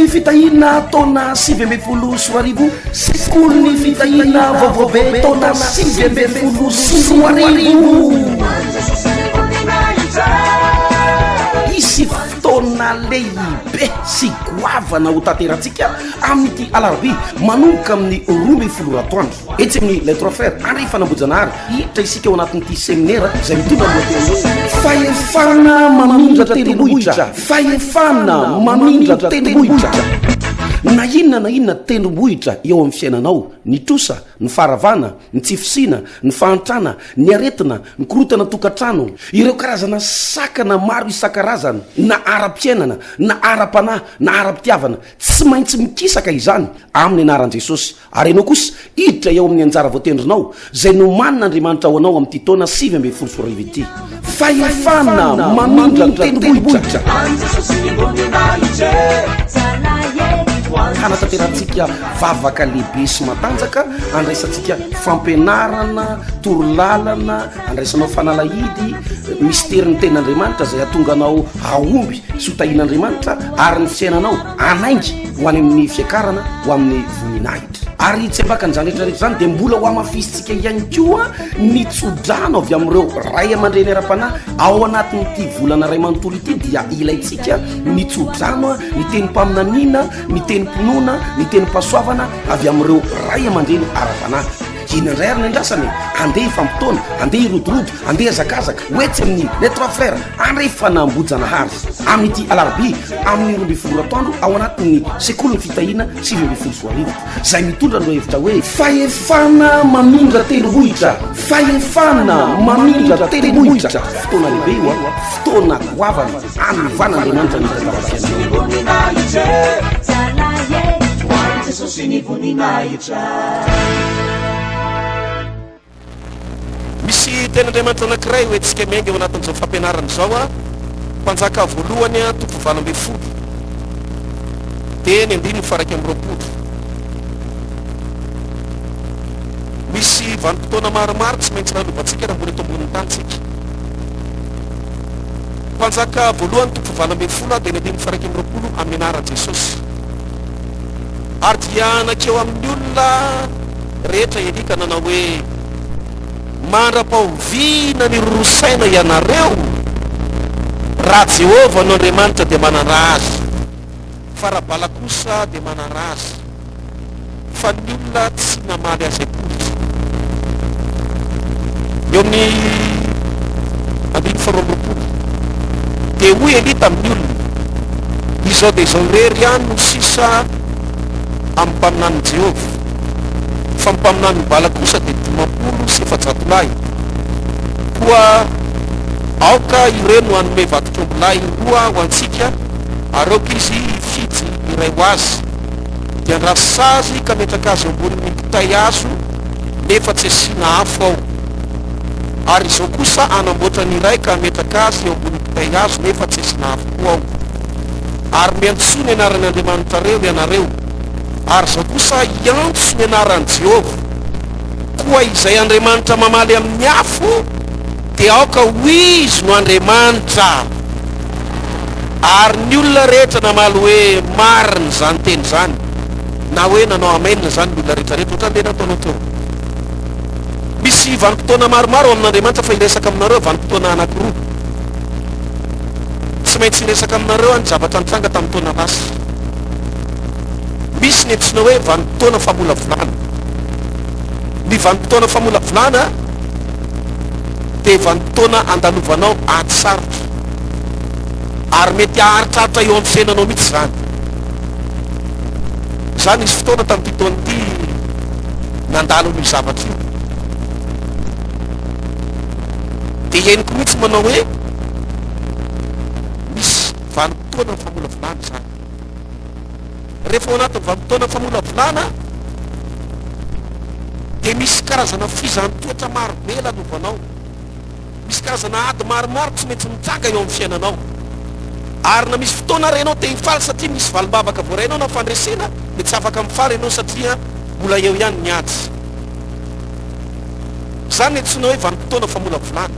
ny fitahina taona 20 sy 1000 sekoly ny fitahina vaovaobe taona 20 sy 1000 isy fotoana lehibe sy goavana ho tanterantsika amin'ity alarobia manomboka amin'ny 12 ratoandro etsy amin'ny les trois frères ary fanambojana ary hiditra isika ao anatin'ity seminaire izay mitondra lohateny fahefana mamindra tendrombohitra fahefana mamindra tendrombohitra na inona tendrombohitra eo amin'ny fiainanao ny trosa ny faravana ny tsifisina ny fahantrana ny aretina ny korotana tokantrano ireo karazana sakana maro isan-karazany na ara-piainana na ara-panahy na ara-pitiavana tsy maintsy mikisaka izany amin'ny anaran'i Jesosy ary ianao kosa hiditra eo amin'ny anjara voatendrinao izay no manina Andriamanitra ho anao amin'ity taona 20 ity fahefana mamindra tendrombohitra hanatanterantsika vavaka lehibe sy matanjaka andraisantsika fampianarana torolalana andraisanao fanalahidy misteryn'ny ten'Andriamanitra izay atonganao aomby sy hotahin'Andriamanitra ary ny fiainanao anaingy ho any amin'ny fiakarana ho amin'ny voninahitra ary tsy ambaka n'izany rehetrarehetra zany dia mbola ho amafisitsika ihany koa ny tsodrano avy amin'ireo ray aman-dreny ara-panahy ao anatin'ity volana ray manontolo ity dia ilayntsika ny tsodrano ny teny mpaminaniana ny teny mpinoana ny teny mpasoavana avy amin'ireo ray aman-dreny ara-panahy inandray ary ny andrasany andeha ifampitona andeha irodorodo andeha azakazaka hoetsy amin'ny les trois frères andrefa nambojana hary amin'ity alarobia amin'ny 12 ratoandro ao anatin'ny sekoly ny fitahina 20 izay mitondra no hevitra hoe fahefana mamindra tendrombohitra fahefana mamindra tendrombohitra fotoana lehibe io fotoana goavana amin'ny van'Andriamanitra ny misy ten'Andriamanitra anankiray hoentsika miainga eo anatin'izao fampianarana izao mpanjaka voalohany toko 12 dia ny 9 misy vanim-potoana maromaro tsy maintsy nalovantsika raha mbola eto amboniny tantsika mpanjaka voalohany toko 12 dia ny 9 amin'ny anaran'i Jesosy ary dia nakeo amin'ny olona rehetra elika nanao hoe mandra-pahoviana ny rorosaina ianareo raha Jehovah no Andriamanitra dia manara azy fa raha bala kosa dia manara azy fa ny olona tsy namaly azy akory eo amin'ny 12 dia hoy elita amin'ny olona izao dia izao rery ihany no sisa amin'ny mpaminan'ny Jehovah fa mpaminan'ny bala kosa dia 50 lahy koa aoka ireno hanome vatotr'ombolahy roa ho antsika areoka izy fitsy iray ho azy dia andrasa azy ka metraka azy amboniny kitay azo nefa tsy asiana afo ao ary izao kosa anamboatra ny iray ka metraka azy eo amboniny kitay azo nefa tsy asiana afo koa ao ary miantso ny anaran'ny Andriamanitra reo ianareo ary izao kosa iantso ny anaran'i Jehovah koa izay Andriamanitra mamaly amin'ny afo dia aoka ho izy no Andriamanitra ary ny olona rehetra namaly hoe marina zany teny zany na hoe nanao amenina zany ny olona rehetrarehetra ohatra andeha nataonao teo misy vanim-potoana maromaro amin'Andriamanitra fa iresaka aminareo vanim-potoana anankiroa tsy maintsy iresaka aminareo any zavatra nitranga tamin'ny taona lasa misy ny antsoina hoe vanim-potoana famolavolana ny vanim-potoana famolavolana dia vanim-potoana andalovanao atisarotra ary mety aharitraritra eo amin'ny fiainanao mihitsy zany zany izy fotoana tamin'ity taon'ity nandalo ny zavatra io dia heniko mihitsy manao hoe misy vanim-potoana famolavolana zany rehefa ao anatin'ny vanim-potoana famolavolana dia misy karazana fizantoetra marobe lalovanao misy karazana ady maromaro tsy maintsy mitranga eo amin'ny fiainanao ary na misy fotoana renao te hifaly satria misy valimbavaka voarainao na fandresena dia tsy afaka mifaly ianao satria mbola eo ihany ny ady zany antsoina hoe vanim-potoana famolavolana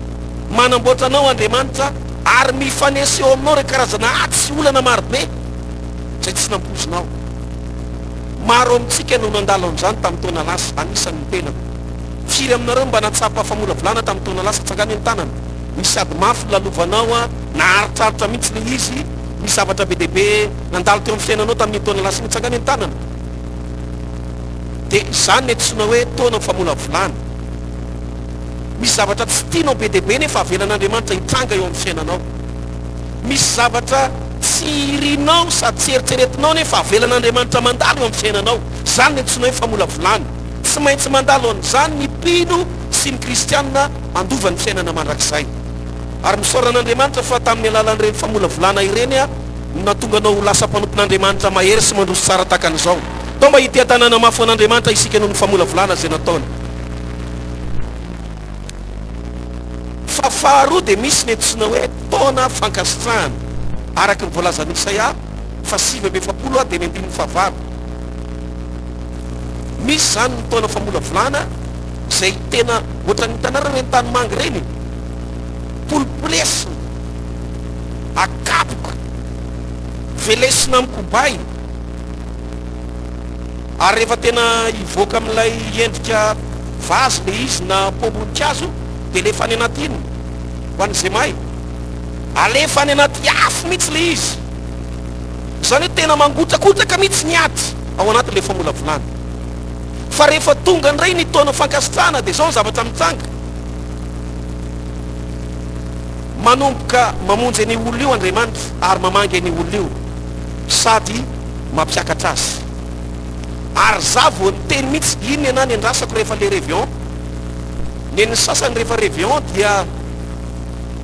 manamboatra anao Andriamanitra ary mifanesy eo aminao re karazana ady sy olana marobe zay tsy nampozinao. Maro amintsika no nandalo amin'izany tamin'ny taona lasa, anisan'ny tena firy aminareo mba natsapa famolavolana tamin'ny taona lasa tsangany ny tanana. Misy sady mafy lalovanao a, naharitraritra mihitsy le izy, misy zavatra be dehibe nandalo teo amin'ny fiainanao tamin'ny taona lasa ny tsangany ny tanana. Dia izany ny antsoina hoe taona famolavolana. Misy zavatra tsy tianao be dehibe nefa avelan'Andriamanitra hitranga eo amin'ny fiainanao. Misy zavatra tsy irinao sady tsy eritreretinao nefa avelan'Andriamanitra mandalo eo amin'ny fiainanao. Izany ny antsoina hoe famolavolana. Tsy maintsy mandalo an'izany ny mpino sy ny kristianina andova ny fiainana mandrakizay. Ary misaoran'Andriamanitra fa tamin'ny alalan'ireny famolavolana ireny a natonga anao lasa mpanompon'Andriamanitra mahery sy mandroso tsara takan'izao. Tao mba ity tanàna mafy an'Andriamanitra isika noho ny famolavolana izay nataony. Fa faharoa dia misy ny antsoina hoe taona fankasitrahana, araka ny voalazan'i Isaia 5:7 dia 9:6. Misy zany ny taona famolavolana izay tena ohatran'ny hitanareo reny tanimangy reny, polipolesina, akapoka, velesina amin'ny kobay. Ary rehefa tena hivoaka amin'ilay endrika vazy le izy na pomboninkazo dia lefa any anaty iny ho an'izay mahay, alefa any anaty afo mihitsy le izy. Izany hoe tena mangotrakotraka mihitsy ny ady ao anatin'ilay famolavolana. Fa rehefa tonga indray ny taona fankasitrahana dia izao ny zavatra mitranga. Manomboka mamonjy ny olona io Andriamanitra ary mamangy ny olona io sady mampiakatra azy. Ary za vao niteny mihitsy iny ana ny andrasako rehefa le réveillon. Ny sasany rehefa réveillon dia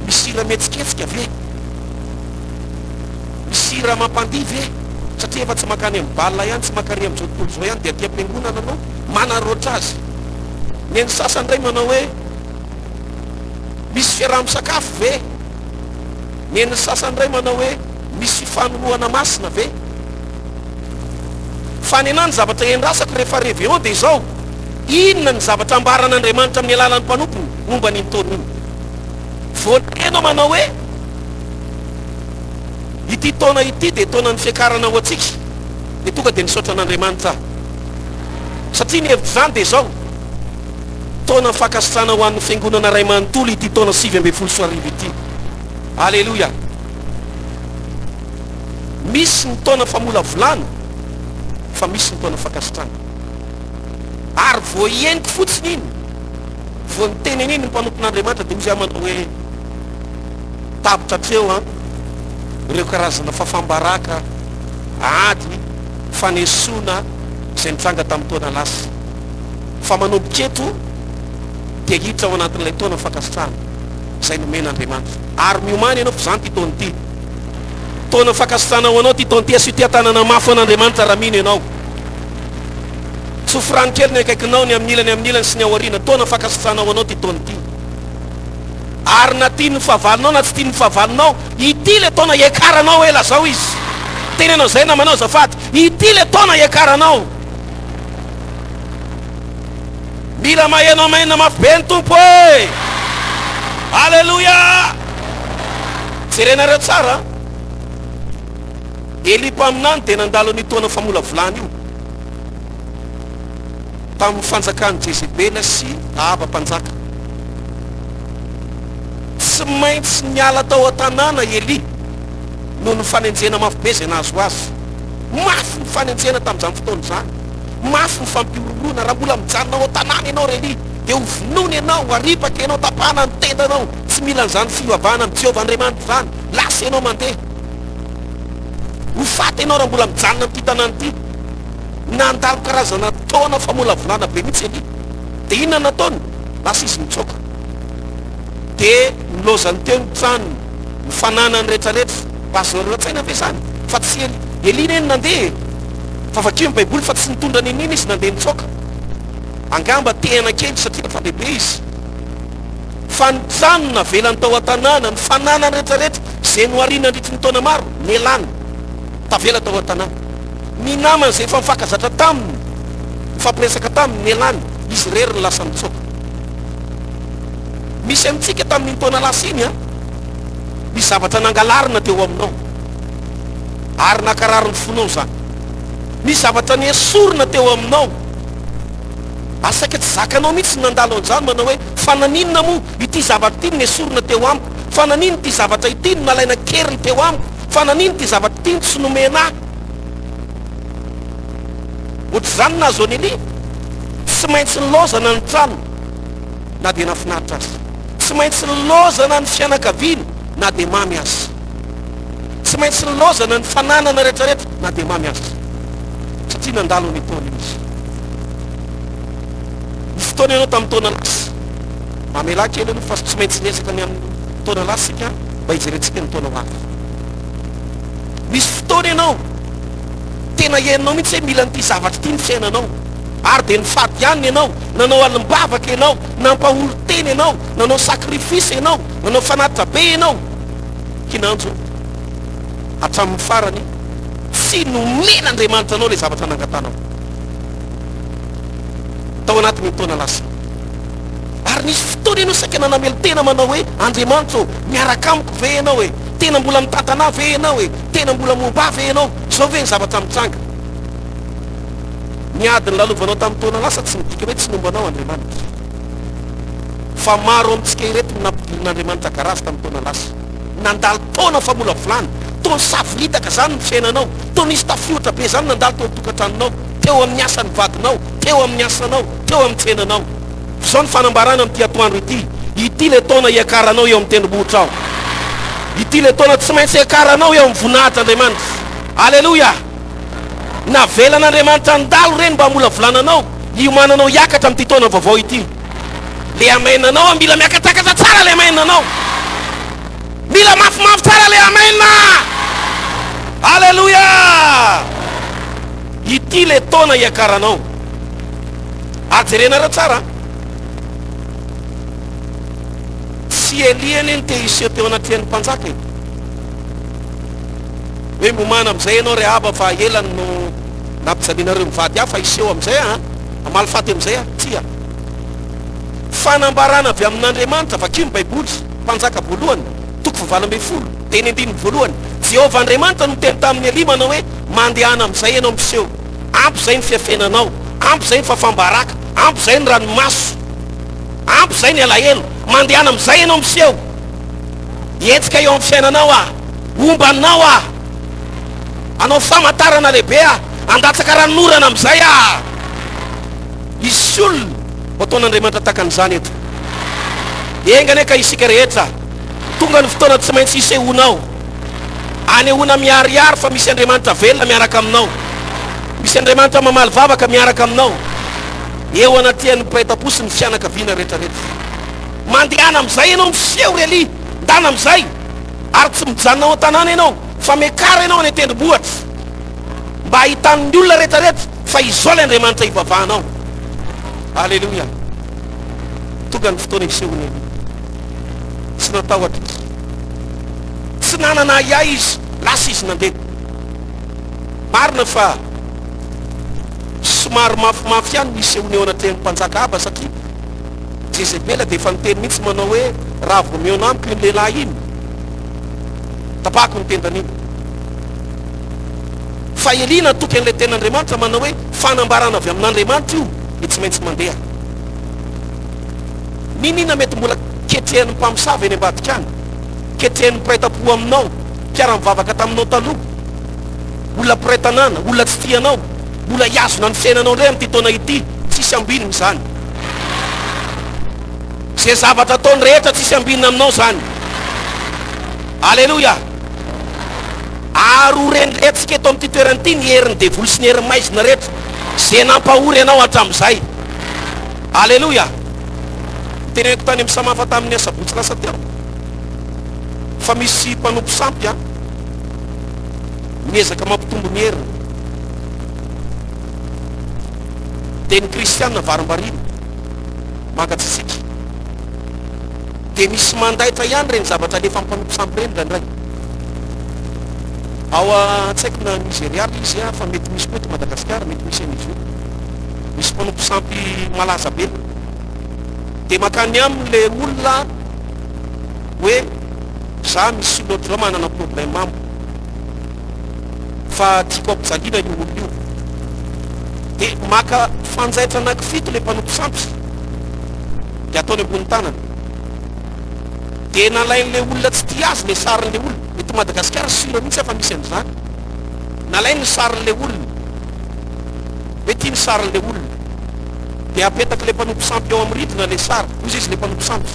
misy hira mihetsiketsika ve, misy hira mampandihy ve, satria efa tsy makany amin'ny balina ihany, tsy makary amin'izao tontolo izao ihany dia aty am-piangonana anao manaroatra azy. Ny sasany indray manao hoe misy fiaraha-misakafo ve, ny sasany indray manao hoe misy fanoloana masina ve. Fa ny anany zavatra endrasako rehefa réveillon dia izao, inona ny zavatra ambaran'Andriamanitra amin'ny alalan'ny mpanompony momba ny taona iny. Voatenao manao hoe ity taona ity dia taonan'ny fiakarana ho antsika, dia tonga dia nisaotra an'Andriamanitra. Satria ny hevitra izany dia izao, taona fankasitrahana ho an'ny fiangonana ray manontolo ity taona 7:10 ity. Alleluia. Misy ny taona famolavolana, fa misy ny taona fankasitrahana. Ary vao ientiko fotsiny iny, vao niteneny iny ny mpanompon'Andriamanitra dia misy manao hoe tapitra treo ireo karazana fafambaraka, ady, fanesoana izay nitranga tamin'ny taona lasa. Fa manomboka eto dia hiditra ao anatin'ilay taona fankasitrahana izay nomen'Andriamanitra. Ary miomany ianao fa izany ty taona ity. Taona fankasitrahana ho anao ty taona ity, asio ty tanàna mafy an'Andriamanitra raha mino ianao. Tsofrany kely ny akaikinao, ny amin'ilany sy ny aoriana, taona fankasitrahana ho anao ty taona ity. Ary na tia ny fahavalinao na tsy tia ny fahavalinao, ity le taona iakaranao ela zao izy. Tenenao izay namanao azafady, ity le taona iakaranao. Mila mahenao mahena mafy be ny tompo e. Alleluia. Jerenareo tsara, Eli mpaminany dia nandalo ny taona famolavolana io tamin'ny fanjakany Jezebela sy Ahaba mpanjaka. Tsy maintsy niala tao an-tanàna Eli noho ny fanenjena mafy be izay nahazo azy. Mafy ny fanenjena tamin'izany fotoana izany, mafy ny fampiorolona. Raha mbola mijanona ao an-tanàna ianao Eli dia hovonoina ianao, aripaka ianao, tapahana ny tendanao. Tsy mila an'izany fivavahana amin'ny Jehovahandriamanitra izany, lasa ianao mandeha. Hofaty ianao raha mbola mijanona amin'ity tanàna ity. Nandalo karazana taona famolavolana be mihitsy Eli. Dia inona nataony? Lasa izy mitsoka. Dia nilozany teo ny tranony, ny fananany rehetrarehetra. Pasteur tsaina ve izany? Fa tsy Eli neny nandeha, fa vakio ny Baiboly fa tsy nitondra ninina izy nandeha nitsoka. Angamba tehana kely satria fa lehibe izy. Fa ny tranony navelany tao an-tanàna, ny fananany rehetrarehetra izay nohariana nandritry ny taona maro nielany, tavela tao an-tanàna. Ny namany izay efa mifankazatra taminy, mifampiresaka taminy nielany, izy rery ny lasa mitsoka. Misy amintsika tamin'ny taona lasa iny, misy zavatra nangalarina teo aminao. ary nakarary ny fonao zany. Misy zavatra niesorona teo aminao, asaka tsy zakanao mihitsy nandalo an'izany manao hoe fananinona moa ity zavatra ity niesorona teo amiko, fananino ty zavatra ity no nalaina keriny teo amiko, fananino ty zavatra ity tsy nomena. Ohatr'izany na Zonely tsy maintsy nilozana ny trano na dia nafinaritra azy, tsy maintsy nilozana ny fianakaviany na dia mamy azy, tsy maintsy nilozana ny fananana rehetrarehetra na dia mamy azy, satria nandalo ny taona izy. Ny fotoana ianao tamin'ny taona lasy mamela kely ianao fa tsy maintsy niezaka ny amin'ny taona lasy sika mba hijerentsika ny taona ho avy. Misy fotoana ianao tena henonao mihitsy hoe mila nyity zavatra ity ny fiainanao, ary dia nifady ihany ianao, nanao alimbavaka ianao, nampaholo teny ianao, nanao sakrifisy ianao, nanao fanatitra be ianao, kinanjo hatramin'ny farany tsy nomena Andriamanitra anao le zavatra nangatanao tao anatin'ny taona lasa. Ary nisy fotoana ianao saika nanamelo tena manao hoe Andriamanitra miaraka amiko ve ianao e, tena mbola mitantana ve ianao e, tena mbola momba ve ianao, zao ve ny zavatra mitranga. Niadiny lalovanao tamin'ny taona lasa tsy midika hoe tsy nombanao Andriamanitra, fa maro amintsika ireto nampidirin'Andriamanitra garazy tamin'ny taona lasa, nandalo taona fa mola volany, taony savolitaka zany ny fiainanao, taony nisy tafiotra be zany nandalo tao tokantranonao, teo amin'ny asan'ny vadinao, teo amin'ny asanao, teo amin'ny tsenanao. Zao ny fanambarana amin'ity atoandro ity le taona iakaranao eo amin'ny tendrombohitra ao, ity le taona tsy maintsy iakaranao eo amin'ny voninahitr'Andriamanitra. Aleloia! Navelan'Andriamanitra ndalo reny mba mola volananao iomananao hiakatra amin'ity taona vaovao ity. Le amenanao mila miakatakatra tsara le amenanao, mila mafimafy tsara le amena. Aleluia! Ity le taona iakaranao. Ajerena ra tsara, tsy Eliany eny te iseho teo anatin'ny mpanjaka e, hoe momana amin'izay ianao Rehaba fa elany no nampijalianareo mivady hafa iseho amin'izay amalifaty amin'izay tia fanambarana avy amin'Andriamanitra vakio ny baiboly. Mpanjaka voalohany toko faha 20 teny andininy voalohany, Jehovah Andriamanitra no teny tamin'ny Eli manao hoe mandehana amin'izay ianao miseho, ampy izay ny fiafenanao, ampy izay ny fafambaraka, ampy izay ny ranomaso, ampy izay ny alahelo, mandehana amin'izay ianao miseho. Etsika eo amin'ny fiainanao ombanao anao famantarana lehibe andatsaka ranorana amin'izay isy olona ataon'Andriamanitra takan'izany eto. Engany ka isika rehetra tonga ny fotoana tsy maintsy isehonao, anehoana miariary fa misy Andriamanitra velona miaraka aminao, misy Andriamanitra mamaly vavaka miaraka aminao, eo anatin'ny mpaitapo sy ny fianakaviana rehetrarehetra. Mandehana amin'izay ianao miseho Eli, ndana amin'izay, ary tsy mijanonao an-tanàna ianao fa mekara ianao any tendrombohitra mba hitan'ny olona rehetrarehetra fa izao le Andriamanitra ivavahanao. Aleluia! Tonga ny fotoana isehony Eli, tsy natahotra izy, tsy nanana iay izy, lasa izy nandeha. Marina fa somary mafimafy ihany misehony eo anatin'ny mpanjaka haba, satria Jezebela dia efa niteny mihitsy manao hoe raha vao mihaona amiko iny lehilahy iny tapahako ny tendan'iny. Fa Eli natoky an'ilay ten'Andriamanitra manao hoe fanambarana avy amin'Andriamanitra io dia tsy maintsy mandeha. Ninina mety mbola ketrehan'ny mpamosavy eny ambadika any, ketrehan'ny mpiray-tam-po aminao, mpiara-mivavaka taminao taloha, olona mpiray tanàna, olona tsy tianao, mbola hiazona ny fiainanao indray amin'ity taona ity, tsisy ambininy zany. Zay zavatra ataony rehetra tsisy ambinina aminao zany. Aleluia! Ary horeniletsika eto amin'ity toerana ity ny herin'ny devoly sy ny herin'ny maizina rehetra zay nampahory ianao hatramin'izay. Aleluia! Teneniko tany amin'ny samafa tamin'ny asabotsy lasa teo fa misy mpanompo sampy miezaka mampitombo ny heriny, dia ny kristianina varimbarina mangatsitsika, dia misy mandaitra ihany reny zavatra lefa mpanompo sampy reny ndraindray. Ao tsy haiko na Nigéria izy fa mety misy koa eto Madagasikara, mety misy an'izy io, misy mpanompo sampy malaza be, dia makany amin'le olona hoe za misy loatra zao manana problème amiko, fa tiako ampijaliana io olo io. Dia maka fanjaitra anankifito ilay mpanompo sampy dia ataony ambony tanana. Dia nalain'ilay olona tsy tia azy ilay sarin'ilay olona. Eto Madagasikara silo mihitsy afa misy an'izany. Nalainy ny sarin'ilay olona, hoe tia ny sarin'ilay olona, dia apetaka ilay mpanompo sampy eo amin'ny ridina ilay sary. Hozy izy ilay mpanompo sampy,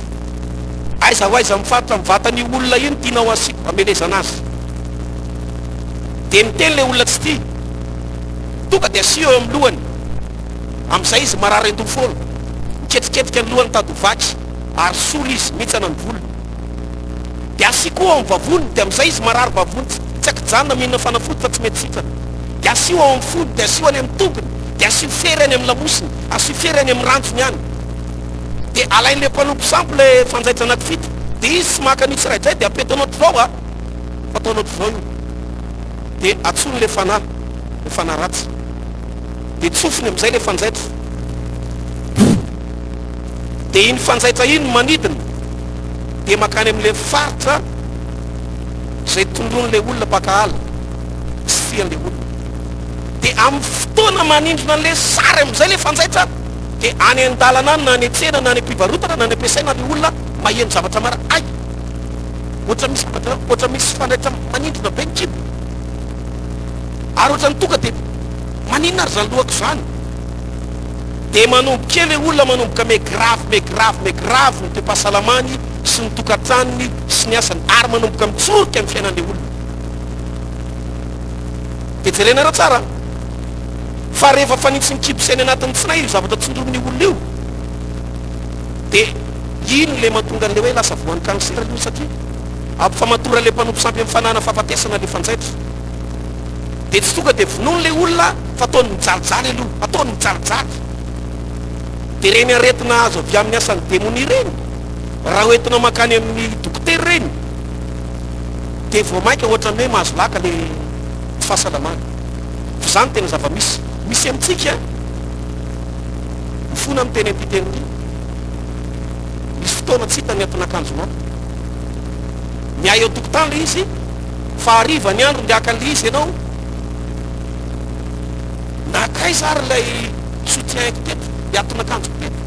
aiza ho aiza mifaritra amin'ny vatan'io olona io ny tianao asiko amelezana azy. Dia miteny ilay olona tsy tia, tonga dia asio eo amin'ny lohany. Amin'izay izy marary an-tofolo, miketriketrika ny lohany tady vaky, ary sola izy mihitsana ny volony. Dia asio koa ao amin'ny vavony, dia amin'izay izy marary vavony, tsy akijanona mihinana fanafody fa tsy mety fitana. Dia asio ao amin'ny fody, dia asio any amin'ny tongony, dia asio fery any amin'ny lamosiny, asio fery any amin'ny rantsony any. Dia alain'ilay mpanompo sampy ilay fanjaitra anankifito, dia izy tsy maka an'io tsiraidray, dia apetanao ohatr'izao a, fataonao ohatr'izao io. Dia atsony ilay fanahy, ilay fanahy ratsy, dia tsofiny amin'izay ilay fanjaitra. Dia iny fanjaitra iny manidina, dia makany amin'ilay faritra izay tondron'ilay olona mpakahala, tsy fian'ilay olona. Dia amin'ny fotoana manindrona an'ilay sary amin'izay ilay fanjaitra, dia any an-dalana any na any an-tsena na any am-pivarotana na any am-piasaina ilay olona maheno zavatra mara. Ay, ohatra misy fanjaitra manindrona be ny kibo, ary ohatra ny tonga dia maninona ary zany lohako izany. Dia manomboka ilay olona manomboka megravy ny toe-pahasalamany sy ny tokantranony sy ny asany, ary manomboka mitsoroka amin'ny fiainan'ilay olona. Dia jerenareo tsara fa rehefa fanitsy ny kibo sainy anatin'ny tsinay io zavatra tsondromin'io olona io, dia ino ilay mahatonga an'ilay hoe lasa voan'ny kansera io, satria ampifamatora ilay mpanompo sampy amin'ny fanana fahafatesana ilay fanjaitra. Dia tsy tonga dia vonoan'ilay olona fa ataony mijalijaly aloha, ataony mijalijaly. Dia reny aretina azo avy amin'ny asan'ny démonie reny, raha hoentina makany amin'ny dokotera reny, dia vao mainka ohatra ny hoe mahazo laka ilay fahasalamana. Fa izany tena zava-misy misy amintsika mifona amin'ny teny am-piteny. Misy fotoana tsy hita ny atin'akanjonao, miay eo tokotany le izy, fa hariva ny andro liaka an'le izy ianao, nakaiza ary ilay soutienko teto, le atin'akanjoko teto.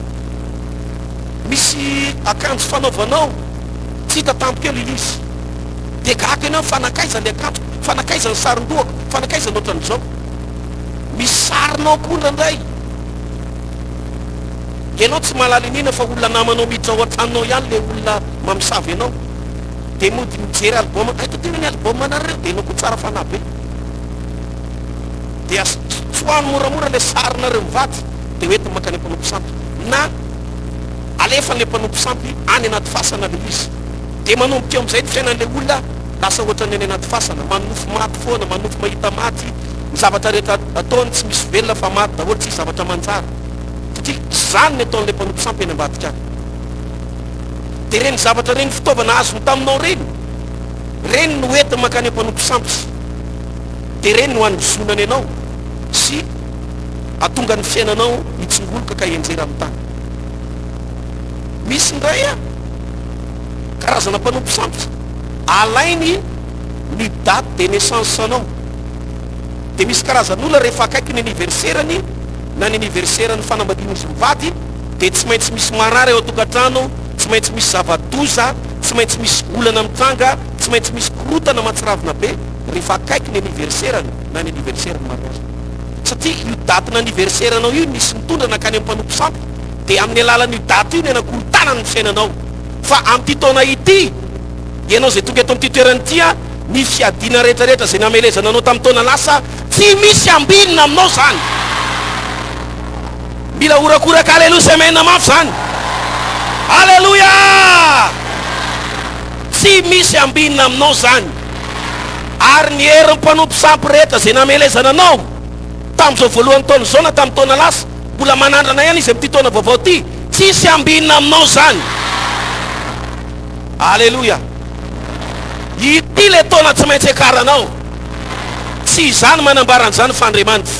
Misy akanjo fanaovanao tsy hita tampokelo izy, dia gaka ianao fanakaiza le akanjo, fanakaiza ny sarin-dohako, fanakaiza ny ohatran'izao. Misy sarinao koa indrandray, ianao tsy mahalala inina fa olona namanao miditra ao an-tranonao ihany le olona mamosavy ianao, dia mody mijery album, tena ny album anareo, dia ianao koa tsara fanahy be. Dia tsoahany moramora le sarinareo mivady, dia hoentina makany mpanompo sampy, na alefan'ilay mpanompo sampy any anaty fasana le izy. Dia manomboka eo amin'izay ny fiainan'ilay olona lasa ohatrany any anaty fasana, manofo maty foana, manofo mahita maty, ny zavatra rehetra ataony tsy misy velona fa maty daholo, tsy zavatra manjara, satria zany ny ataon'ilay mpanompo sampy eny ambadika any. Dia reny zavatra reny fitaovana azony taminao reny no entina makany mpanompo sampy, dia reny no androzonany ianao sy atonga ny fiainanao mitsingoloka ka enjera amin'ny tany. Misy indray a karazana mpanompo sampy, alainy ny date de naissance anao. Dia misy karazan'olona rehefa akaiky ny anniverserany na ny anniverserany fanambadiana izy mivady, dia tsy maintsy misy marary eo an-tokantrano, tsy maintsy misy zava-doza, tsy maintsy misy olana mitranga, tsy maintsy misy korotana matsiravina be rehefa akaiky ny anniverserany na ny anniverserany mariazy. Satria io daty ny anniverseranao io nisy mitondra nakany amin'ny mpanompo sampy, dia amin'ny alalan'io daty io ny anakorontanany ny fiainanao. Fa amin'ity taona ity, ianao zay tonga eto amin'ity toerany ity a, ny fiadiana rehetrarehetra zay namelezana anao tamin'ny taona lasa, tsy misy ambinina aminao zany. Mila orakoraka aleloia semena mafy zany, aleloia, tsy misy ambinina aminao zany. Ary ny herin'ny mpanompo sampy rehetra zay namelezana anao tamin'izao voalohany taona zao na tamin'ny taona lasa, mbola manandrana ihany izy amin'ity taona vaovao ity, tsisy ambinina aminao zany. Aleloia. Ity le taona tsy maintsy ekaranao, tsy izany manambaran'izany fa Andriamanitra.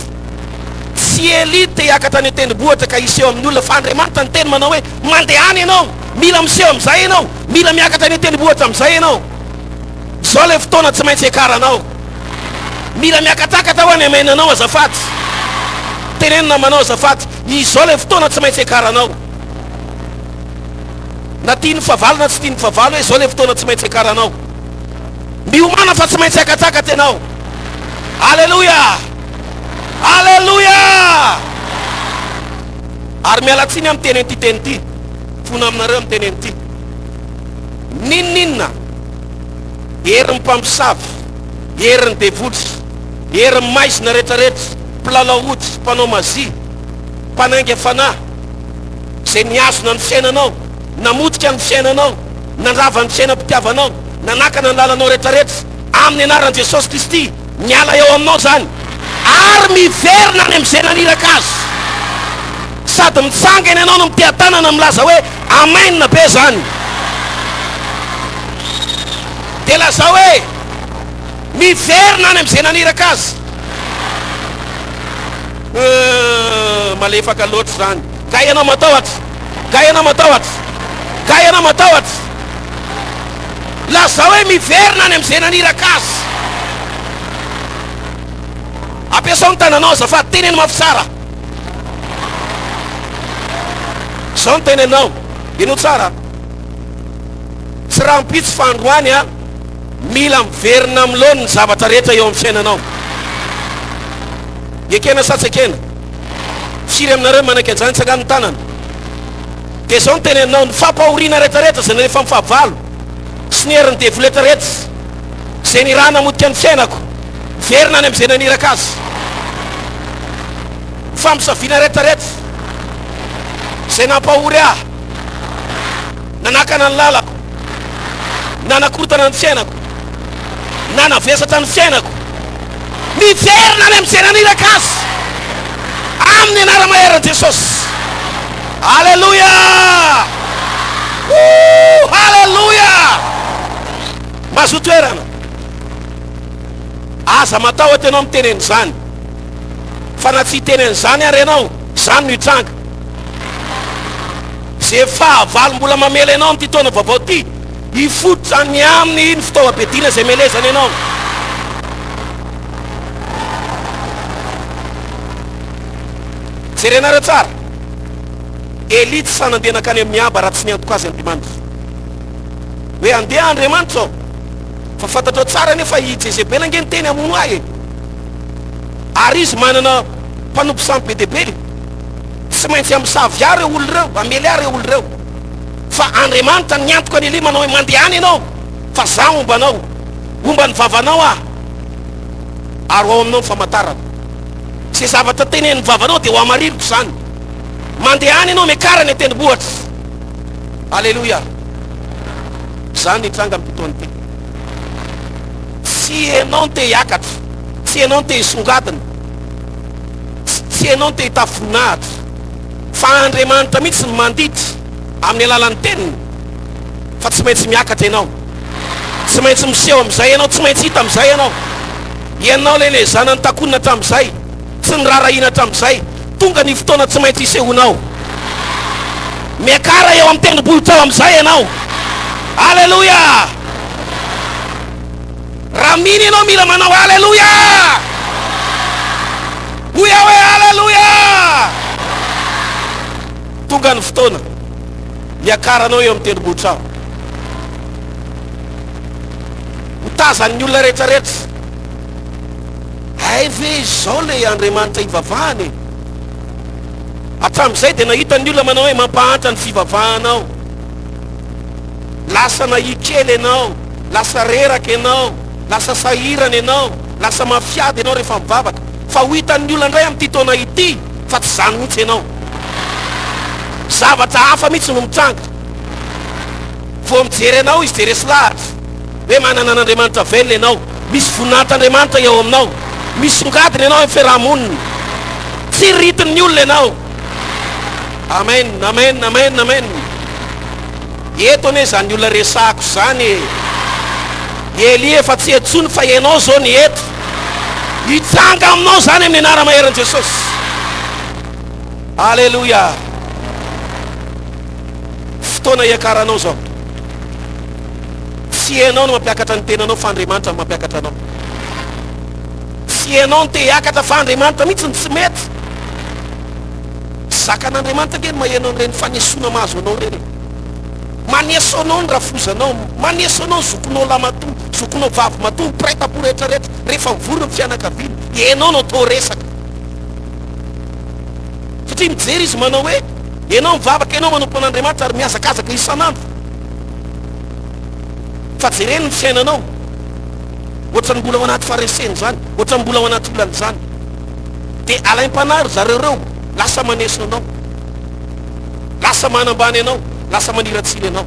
Tsy elite hiaka tany an-tendrombohitra ka iseho amin'ny olona, fa Andriamanitra ny teny manao hoe mandeha any ianao, mila miseho amin'izay ianao, mila miaka tany an-tendrombohitra amin'izay ianao. Zao le fotoana tsy maintsy ekaranao. mila miakatakata ho any amainanao azafaty, tenenina manao azafaty, izao le fotoana tsy maintsy akaranao. Na tiany favalo na tsy tiany favalo, izao le fotoana tsy maintsy akaranao. Miomana fa tsy maintsy akatakata ianao. Alleluia, alleluia. Ary mialatsiny amin'ny teny ity teny ity, fona aminareo amin'ny teny ity. Ninninna herin'ny mpamosavy, herin'ny devotsy, herin'ny maizina rehetrarehetra, mpilalao otsy, mpanao mazia, mpanainga fanahy, zay niazona ny fiainanao, namotika ny fiainanao, nandrava ny fiainam-pitiavanao, nanakana ny lalanao rehetrarehetra, amin'ny anaran'i Jesosy Kristy miala eo aminao zany, ary miverina any amin'izay naniraka azy, sady mitsangana ianao no miteha-tanana milaza hoe amainina be zany. De laza hoe miverina any amin'izay naniraka azy. Malefaka loatra zany. Ka ianao matahotra, ka ianao matahotra, ka ianao matahotra, laza hoe miverina any amin'izay naniraka azy. Ampiasao ny tananao azafady, teneny mafy tsara. Zao ny tenenao, ino tsara? Tsy raha mpitsy fa androany a, mila miverina amilony ny zavatra rehetra eo amin'ny fiainanao. Ekena sa tsy ekena? Firy aminareo manaiky an'izany tsaka ny tanana. Dia zao ny tenenao, ny fampahoriana rehetrarehetra zay rehefa mifahavalo sy ny herin'ny devo rehetrarehetra zay ny raha namotika ny fiainako, verina any amin'izay naniraka azy. Fampisaviana rehetrarehetra zay nampahory ahy, nanakana ny lalako, nanakorotana ny fiainako, nanavesatra ny fiainako, miverina any amin'izay naniraka azy amin'ny anara-maheran'i Jesosy. Alleluia, alleluia. Mahazo toerana. Aza matahotra ianao miteneny zany, fa na tsy hiteneny zany ary ianao, zany no hitranga. Zay fahavalo mbola mamela ianao am'ty taona vaovao ty, hifototra ny amin'ny fitaovam-piadiana zay melezany ianao. Jerenareo tsara, Eli tsy sanandeha nakany amin'ny aba raha tsy niantoka azy Andriamanitra. Hoe andeha Andriamanitra ao, fa fantatrao tsara nefa i Jezebely ange ny teny amono ahy e. Ary izy manana mpanompo samy be debely, tsy maintsy amisavy ary olo reo, amely ary olo reo. Fa Andriamanitra niantoka any Eli manao hoe mandehany ianao, fa za ombanao, omba ny vavanao ah, ary ao aminao ny famantarana. Zay zavatra tenen'ny vavanao dia ho amaririko zany. Mandehany ianao miakarany an-tendrombohitra. Alleluia. Zany hitranga amin'ny fotoana ity. Tsy ianao ny te hiakatra, tsy ianao ny te hisongadina, tsy ianao ny te hitafinahitra, fa Andriamanitra mihitsy ny manditra amin'ny alalan'ny teniny. Fa tsy maintsy miakatra ianao, tsy maintsy miseho amin'izay ianao, tsy maintsy hita amin'izay ianao. Ianao lele zanany takonina hatramin'izay, tsy ny rarahina hatramin'izay, tonga ny fotoana tsy maintsy hisehonao. Miakara eo amin'ny tendrombohitra ao amin'izay ianao. Alleluia. Raha miny ianao mila manao alleluia. Hoia hoe alleluia. Tonga ny fotoana miakaranao eo amin'ny tendrombohitra ao. Mitazany olona rehetrarehetra, ay ve zao le Andriamanitra ivavahany. Hatramin'izay dia nahita ny olona manao hoe mampahantra ny fivavahanao. Lasa nahikely ianao, lasa reraka ianao, lasa sahirana ianao, lasa mafiady ianao rehefa mivavaka. Fa ho hitan'ny olona indray amin'ity taona ity fa tsy zany mihitsy ianao. Zavatra hafa mihitsy no mitranga. Vao mijery ianao izy jeresy lahatra hoe manana an'Andriamanitra velona ianao, misy voninahit'Andriamanitra eo aminao, misy songadina ianao amin'ny fiarahamonina, tsy ritin'ny olona ianao. Amen, amen, amen, amen. Eto ane zany olona resahako zany. Eli efa tsy etsony fa ianao zao ny eto, hitsanga aminao zany amin'ny anara-maheran'i Jesosy. Alleluia. Fotoana iakaranao zao. Tsy ianao no mampiakatra ny tenanao fa Andriamanitra no mampiakatra anao. ianao te hiakatra fa Andriamanitra mihitsy ny tsy mety. Zakan'Andriamanitra kely mahainao reny fanesona mahazo anao reny. Maneso anao ny rafozanao, maneso anao ny zokonao lamatoa, zokonao vavy matoa, prêt-à-pour rehetrarehetra rehefa mivory ny fianakaviana, ianao no atao resaka. Satria mijery izy manao hoe ianao mivavaka, ianao manompo an'Andriamanitra ary miazakazaka isanandro. Fa jereny ny fiainanao, ohatrany mbola ao anaty fareseny zany, ohatrany mbola ao anaty olany zany. Dia alaim-panary zareo reo, lasa maneso anao, lasa manambany anao, lasa maniratsiny anao.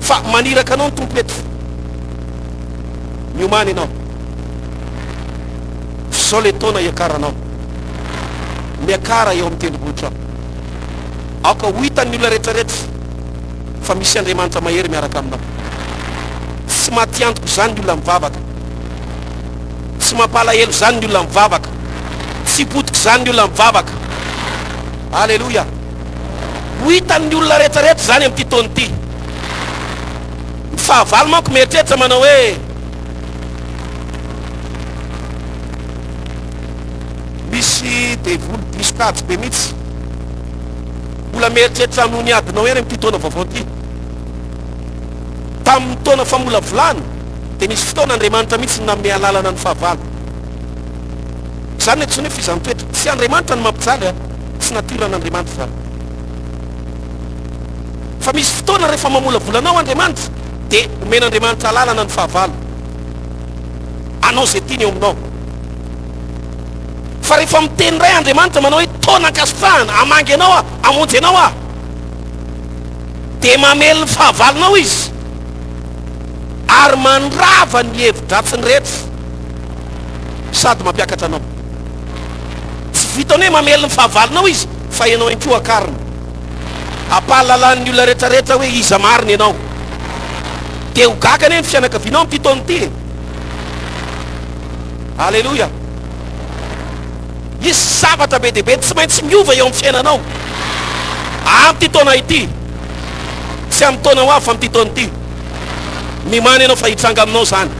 Fa maniraka anao ny tompo eto, miomany anao. Zao le taona iakaranao, miakara eo amin'ny tendrombohitra ao. Aoka ho hitan'ny olona rehetrarehetra fa misy Andriamanitra mahery miaraka aminao. Tsy matiantoko zany ny olona mivavaka, tsy mampalahelo zany ny olona mivavaka, tsy potika zany ny olona mivavaka. Alleluia. Ho hitan'ny olona rehetrarehetra zany amin'ity taona ity. Ny fahavalo manko mieritreritra manao hoe misy devoly diso-katsy be mihitsy. Mbola mieritreritra amin'ny niadinao eny amin'ity taona vaovao ity. Tamin'ny taona fa mbola volany dia nisy fotoana Andriamanitra mihitsy nanome alalana ny fahavalo. Zany netsony hoe fizantoetra, tsy Andriamanitra ny mampijaly, tsy natiran'Andriamanitra zany. Fa misy fotoana rehefa mamolavolanao Andriamanitra dia omen'Andriamanitra alalana ny fahavalo. Anao zay tiany eo aminao. Fa rehefa miteny ray Andriamanitra manao hoe taona ankasitrahana, amangy anao a, amonjy anao a, dia mamely ny fahavalonao izy ary mandrava ny hevi-dratsiny rehetra sady mampiakatra anao. Tsy vitany hoe mamely ny fahavalonao izy fa ianao ihany koa akarina. Ampahalalan'ny olona rehetrarehetra hoe iza marina ianao. Dia ho gakany ny fianakavianao amin'ity taona ity. Alleluia. Isy zavatra be dehibe tsy maintsy miova eo amin'ny fiainanao amin'ity taona ity, tsy amin'ny taona ho avy fa amin'ity taona ity. Mimany ianao fa hitranga aminao zany.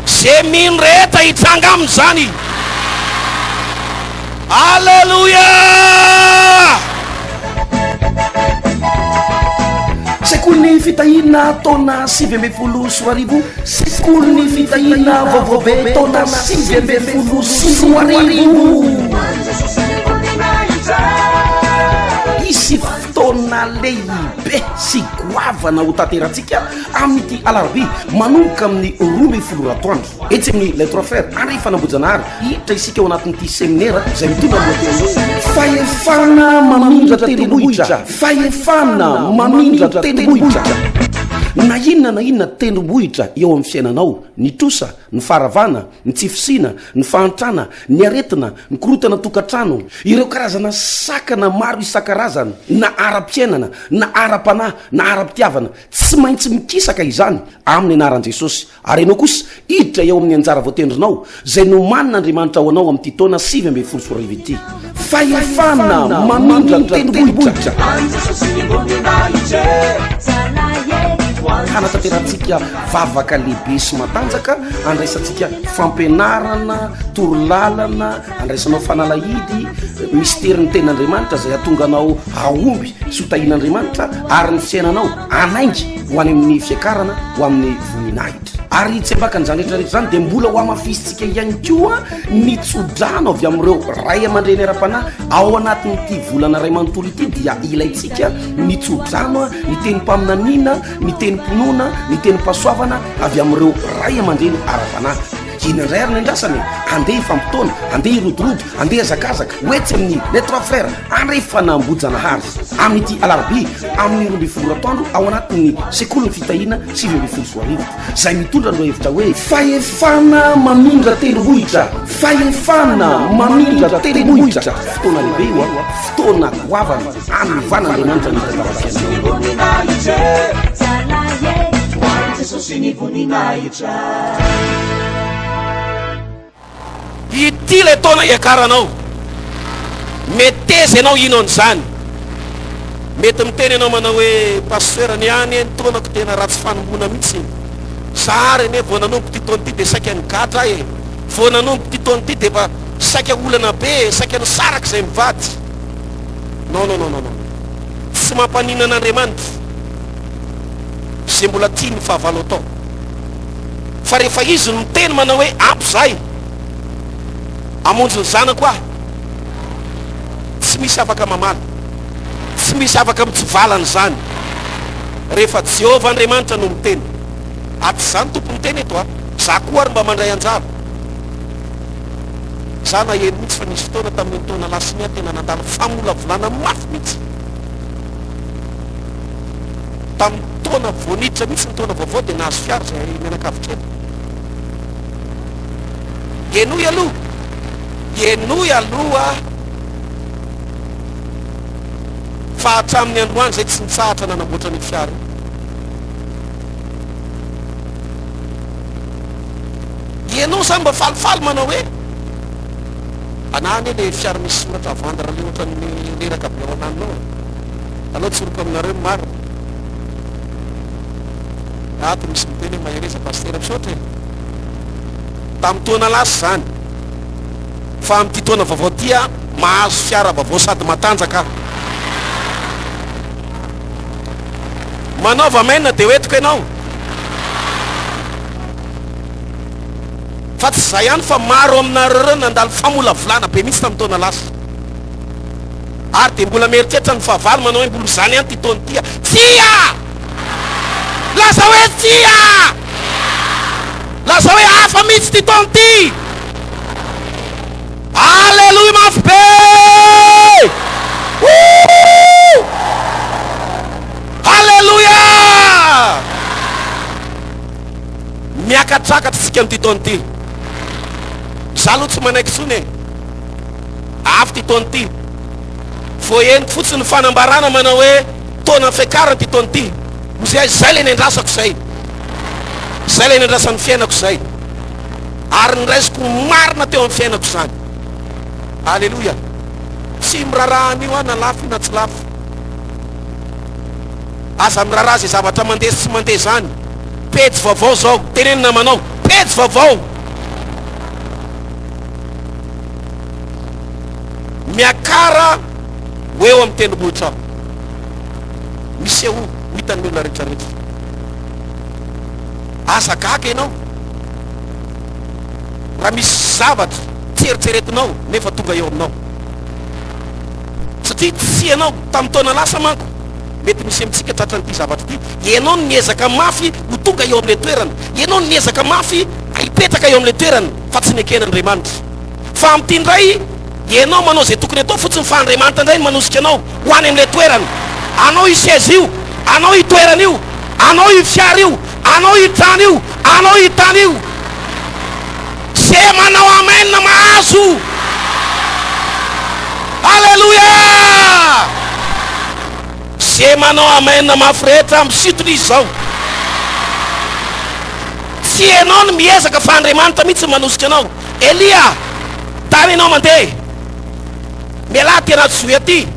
Zay mino rehetra hitranga amin'izany. Alleluia. Sekoly ny fitahina taona 2024, sekoly ny fitahina vaovaobe taona 2024. Isy fotoana lehibe sy goavana ho tanterantsika amin'ity alarobia manomboka amin'ny 12 ratoandro etsy amin'ny les trois frères ary fanambojana hiditra isika ao anatin'ity seminaire zay mitondra lohateny fahefana mamindra tendrombohitra, fahefana mamindra tendrombohitra. Na inona tendrombohitra eo amin'ny fiainanao, ny trosa, ny faravana, ny tsifisina, ny fahantrana, ny aretina, ny korotana tokantrano, ireo karazana sakana maro isan-karazany, na ara-piainana, na ara-panahy, na ara-pitiavana, tsy maintsy mikisaka izany amin'ny anaran'i Jesosy. Ary ianao kosa hiditra eo amin'ny anjara voatendrinao zay nomanin'Andriamanitra ho anao amin'ity taona 2024 ity. Fahefana mamindra tendrombohitra. Hanatanterantsika vavaka lehibe sy matanjaka, andraisantsika fampianarana, torolalana, andraisanao fanalahidy, misterin'ny ten'Andriamanitra zay atonganao aomby sy hotahin'Andriamanitra ary ny fiainanao anaingy ho any amin'ny fiakarana, ho amin'ny voninahitra. Ary tsy ambaka n'izany rehetrarehetra zany dia mbola ho amafisitsika ihany koa ny tsodrano avy amin'ireo ray aman-dreny ara-panahy ao anatin'ity volana ray manontolo ity dia ilayntsika ny tsodrano, ny teny mpaminaniana, ny teny mpinoana, ny teny mpasoavana avy amin'ireo ray aman-dreny ara-panahy. Inandray ary ny andrasany andeha ifampitona, andeha irodorodo, andeha azakazaka hoetsy amin'ny les trois frères andrefa nambojanahazy amin'ity alarobia amin'ny 12 ratoandro ao anatin'ny sekoly ny fitahina 2024. Zay mitondra no hevitra hoe fahefana mamindra tendrombohitra, fahefana mamindra tendrombohitra. Fotoana lehibe io, fotoana goavana anovan'Andriamanitra ny ity le taona iakaranao. Meteza ianao ino an'izany. Mety miteny ianao manao hoe pasteur niany ny taonako tena ratsy fanombona mihitsy. Sary ane vao nanomboka ty taona ity dia saika nigatra e. vao nanombo ty taona ty de fa saika olana be, saika ny saraka izay mivady. Non, non, non, non, non. Tsy mampanina an'Andriamanitra izay mbola tia ny fahavalo atao. Fa rehefa izy no teny manao hoe ampy zahay, amonjy ny zanako aho, tsy misy afaka mamaly, tsy misy afaka mitsivalana zany. Rehefa Jehovah Andriamanitra no miteny, aty zany tompo miteny eto a, za koa ary mba mandray anjara. Za naheno mihitsy fa nisy fotoana tamin'ny taona lasiny tena nandalo famolavolana mafy mihitsy. Tamin'ny taona voaniditra mihitsy ny taona vaovao dia nahazo fiara zay mianakavitra eto. Enoy aloha fa hatramin'ny androany zay tsy nitsahatra nanamboatra ny fiara. Ianao zany mba falifaly manao hoe anany le fiara misy soratra avandra le ohatran'ny leraka be ao ananao. Aloha tsoroko aminareo maro. Ato misy miteny hoe mahereza Pasteur misaotra e. Tamin'ny taona lasa zany, fa amin'ity taona vaovao tia mahazo fiara vaovao sady matanjaka. Manaova maina de hoetiko ianao. Fa tsy zay ihany fa maro aminareo reo nandalo famolavolana be mihitsy tamin'ny taona lasa. Ary de mbola mieritreritra ny fahavalo manao hoe mbola zany ihany ty taona tia. Tsia! Lasa hoe tsia! Lasa hoe hafa mihitsy ty taona ty! Alleluia mafy be! Alleluia! Miakatrakatra tsika amin'ty taona ty. Za aloha tsy manaiky tsony e. Afy ty taona ty. Vao eniko fotsiny ny fanambarana manao hoe taona fiakarana ty taona ty. Zay le nendrasako zay. Zay le nendrasan'ny fiainako zay. Ary niraisiko marina teo amin'ny fiainako zany. Alleluia. Tsy miraraha an'io na lafo na tsy lafo. Aza miraraha zay zavatra mandeha sy mandeha zany. Pejy vaovao zao, teneny namanao, pejy vaovao. Miakara ho eo amin'ny tendrombohitra aho. Misy eo hitan'ny olona rehetrarehetra. Asa gaga ianao. Raha misy zavatra tsy eritreretinao nefa tonga eo aminao. Satria tsy ianao tamin'ny taona lasa manko mety misy amintsika tratran'ity zavatra ty. Ianao no niezaka mafy ho tonga eo amin'le toerana. Ianao no niezaka mafy hipetraka eo amin'le toerana fa tsy neken'Andriamanitra. Fa amin'ity ndray ianao manao zay tokony atao fotsiny fa Andriamanitra indray manosika anao ho any amin'le toerana. Anao io seza io, anao io toerana io, anao io fiara io, anao io trano io, anao io tany io. Zay manao amen na mahazo. Alleluia! Zay manao amen na mafy rehetra misitonizy zao. Tsy ianao no miezaka fa Andriamanitra mihitsy manosika anao. Elia, tany ianao mandeha, miala ty anaty zoe aty,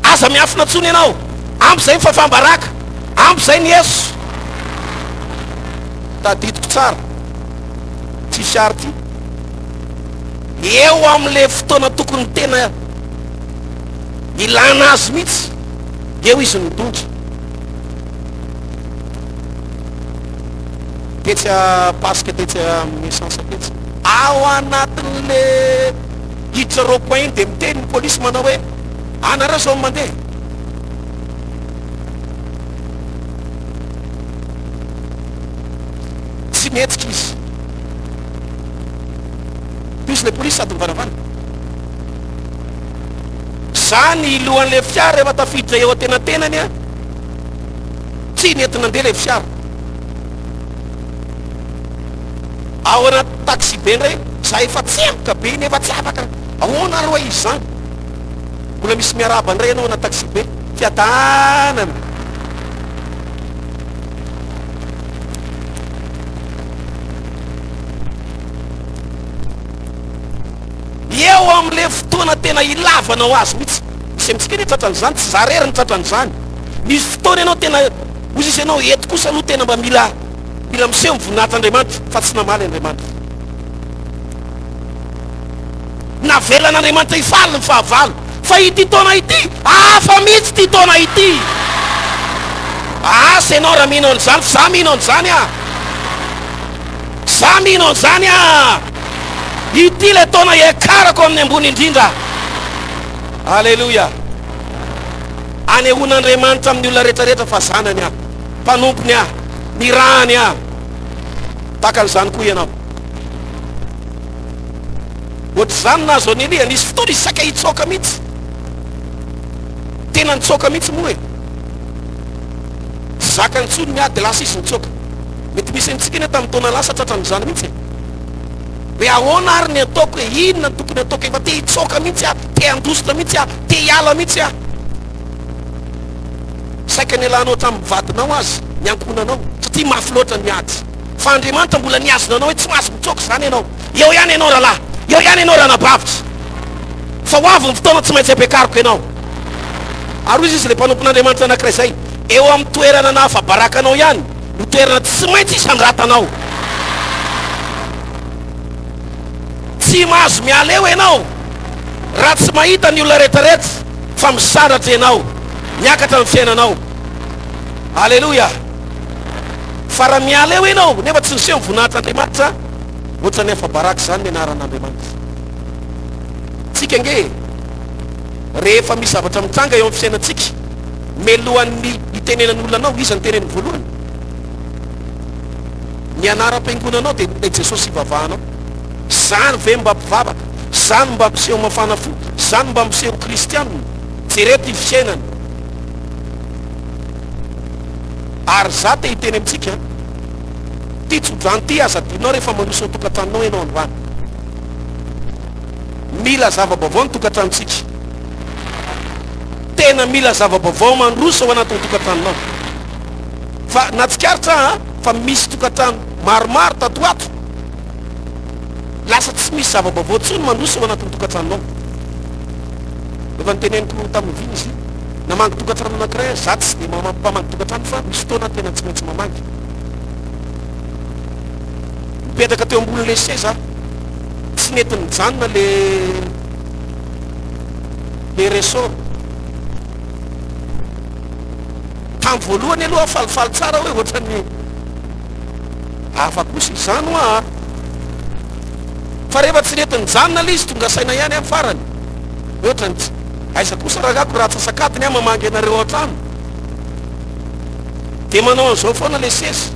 aza miafina tsony ianao, ampy zay mifafambaraka, ampy zay ny Yesu. Tadidiko tsara ty fiara ty eo amin'le fotoana tokony tena ilana azy mihitsy, eo izy nidondra. Tetsy pasika tetsy amin'ny esansa tetsy ao anatin'le hiditra rond-point iny de miteny ny polisy manao hoe anareo zao mandeha. Tsy mihetsika izy. Izy le polisy sady mivanavana. Zany lohan'le fiara rehefa tafiditra eo atenatenany a, tsy nentina andeha le fiara. Ao anaty taxi be ndray, za efa tsy ampoka be iny efa tsy afaka. Ahoana aloha izy zany? Mbola misy miaraba ndray ianao anaty taxi be, fiadanana. Eo amin'le fotoana tena ilavanao azy mihitsy. Misy amintsika ny tratran'izany, tsy za rery ny tratran'izany. Misy fotoana ianao tena ozy izy ianao eto kosa aloha tena mba mila miseho mivoninahitra Andriamanitra fa tsy namaly Andriamanitra. navelan'Andriamanitra ifaly ny fahavalo. Fa ity taona ity hafa mihitsy ty taona ity. Asa ianao raha mihinao an'izany, fa za mihinao an'izany a, za mihinao an'izany a. Ity le taona iakarako amin'ny ambony indrindra. Alleluia. Anehoan'Andriamanitra amin'ny olona rehetrarehetra fa zanany a, mpanompony a, ny rahany a. Taka an'izany koa ianao. Ohatr'izany nazo any Elia, nisy fotoana izy saka hitsoka mihitsy. Tena nitsoka mihitsy moa e. Zaka nitsony miady dia lasa izy nitsoka. Mety misy antsika eny tamin'ny taona lasa tratran'izany mihitsy e. Hoe ahoana ary ny ataoko hoe inona ny tokony ataoko, efa te hitsoka mihitsy a, te handositra mihitsy a, te hiala mihitsy a. Saika ny alanao hatramin'ny vadinao azy, ny ankonanao, satria mafy loatra ny ady. Fa Andriamanitra mbola niazona anao hoe tsy mahazo mitsoka zany ianao. Eo ihany ianao rahalahy, eo ihany ianao ranabavitra. Fa ho avy ny fotoana tsy maintsy ampiakariko ianao. Ary izy le mpanompon'Andriamanitra anankiray zay, eo amin'ny toerana nahavabarakanao ihany no toerana tsy maintsy isandratanao. Tsy mahazo miala eo ianao raha tsy mahita ny olona rehetrarehetra fa misandratra ianao, miakatra amin'ny fiainanao. Alleluia. Fa raha miala eo ianao nefa tsy niseho mivonahitran'Andriamanitra, ohatra ny efa baraka zany ny anaran'Andriamanitra. Tsika nge rehefa misy zavatra mitranga eo amin'ny fiainantsika, melohan'ny itenenan'ny olona anao, izy ny teneny voalohany, ny anaram-piangonanao dia ilay Jesosy ivavahanao. Zany ve mba mpivavaka, zany mba mpiseho mafana fo, zany mba mpiseho kristianina. Jereto i fiainany. Ary za te hiteny amintsika, ty tsodrany ty aza dinao rehefa manoso ny tokantranonao ianao androany. Mila zava-baovao ny tokantranontsika. Tena mila zava-baovao mandroso ao anatin'ny tokantranonao. Fa natsikaritra fa misy tokantrano maromaro tato ato, lasa tsy misy zava-baovao tsony mandroso ao anatin'ny tokantranonao. Efa niteneniko tamin'ny viny izy, namangy tokantrano anankiray, za tsy dia mampamangy tokantrano fa misy fotoana tena tsy maintsy mamangy. Mipetraka teo ambonin'le seza, tsy nety nijanona le resort. Tamin'ny voalohany aloha falifaly tsara hoe ohatran'ny hafa kosa izany hoa. Fa rehefa tsy nety nijanona le izy tonga saina ihany amin'ny farany. Ohatrany aiza kosa rahako raha tsasakatiny a mamangy anareo ao an-trano. Dia manao an'izao foana le seza.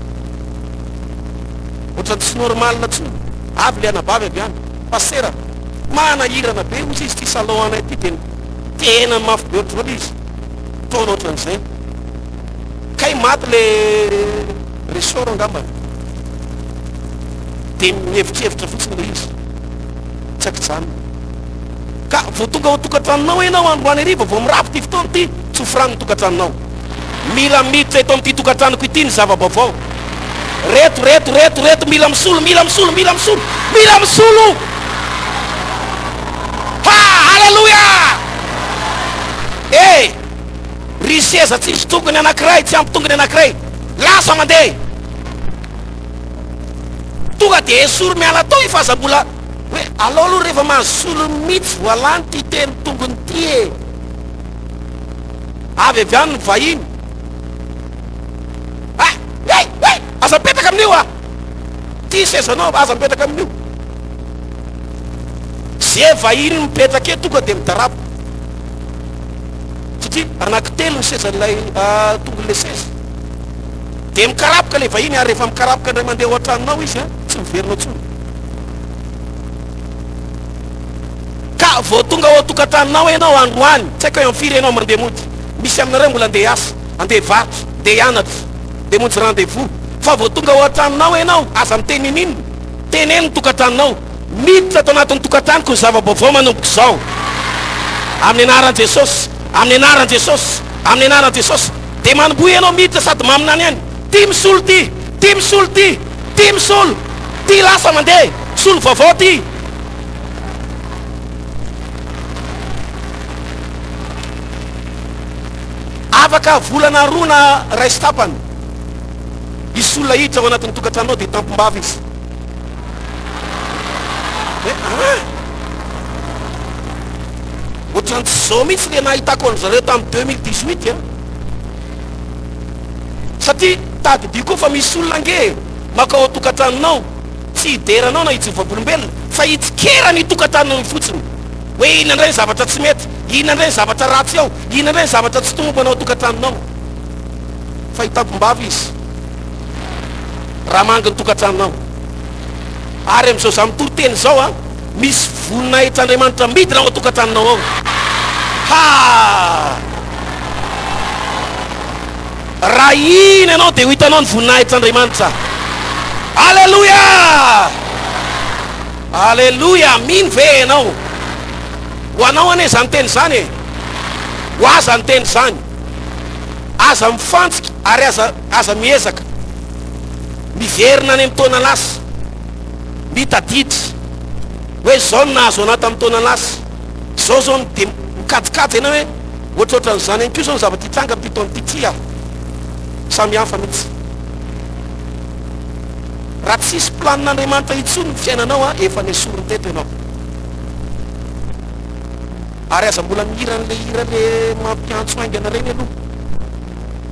Ohatrany tsy normalina tsony. Avy le anabavy avy any. Pasteur, manahirana be ozy izy ty salon anay ty, tena mafy be ohatry izy. Taona ohatran'izay. Kay maty le resort angambany. Dia mihevitrevitra fotsiny le izy. Tsakijany. Ka vao tonga ao tokantranonao ianao androany hariva, vao mirafy ty fotoana ty, tsy hofran'ny tokantranonao. Mila miditra eto amin'ity tokantranoko ity ny zava-baovao. Reto, mila misolo. Ha, alleluia! Ry seza tsisy tongony anankiray, tsy ampy tongony anankiray, lasa mandeha. Tonga dia esoro miala tao fa aza mbola hoe alao aloha rehefa mahasolo mihitsy voalany ty teny tongony ty e. Avy any ny vahiny. Aza mipetaka amin'io a, ty sezanao aza mipetaka amin'io. Zay vahiny mipetraka e tonga dia midarabo, satria anankitelo ny sezan'ilay tongon'le seza. Dia mikarapoka le vahiny, ary rehefa mikarapoka indray mandeha ao an-tranonao izy a, tsy miverinao tsony. Ka vao tonga ao tokantranonao ianao androany, tsy haiko eo amin'ny firy ianao mandeha mody, misy aminareo mbola andeha asa, andeha varotra, andeha hianatra, dia monjy rendez-vous. Fa vao tonga ao an-tranonao ianao, aza miteny inona, teneny tokantranonao, miditra ato anatin'ny tokantranoko ny zava-baovao manomboka izao. Amin'ny anaran'i Jesosy, amin'ny anaran'i Jesosy, amin'ny anaran'i Jesosy. Dia manomboy ianao miditra sady maminany ihany. Ty misolo ty, ty misolo ty, ty misolo, ty lasa mandeha, solo vaovao ty. Afaka volana roa na ray sy tapany izy olona hiditra ao anatin'ny tokantranonao dia tampombavy izy. karazany zao mihitsy le nahitako an'zareo tamin'ny 2018 satria tadidio koa fa misy olona nge makao tokantranonao tsy hideranao na hitsovavolombelona fa hitsikera ny tokantranony fotsiny hoe ina ndray ny zavatra tsy mety, ina ndray ny zavatra ratsy ao, ina ndray ny zavatra tsy tombo anao tokantranonao. Fa hitakom-bavy izy raha mangy ny tokantranonao. Ary am'izao za mitoriteny zao misy voninahitry'Andriamanitra midina ao tokantranonao ao. Ha! Raha iny ianao dia ho hitanao ny voninahitry'Andriamanitra. Alleluia! Alleluia! Mino ve ianao? Ho anao ane zany teny zany e. Ho aza ny teny zany. Aza mifantsika ary aza miezaka. Miverina any amin'ny taona lasa. Mitadidry. Hoe zao no nahazo anao tamin'ny taona lasa. Zao zao no dia mikajikajy ianao hoe ohatrohatran'izany ihany koa zao ny zavatra hitranga amin'ity taona ity ty aho. Samy hafa mihitsy. Raha tsisy planin'Andriamanitra intsony ny fiainanao efa nesoriny teto ianao. Ary aza mbola mihira n'le hira le mampiantso aingana reny aloha,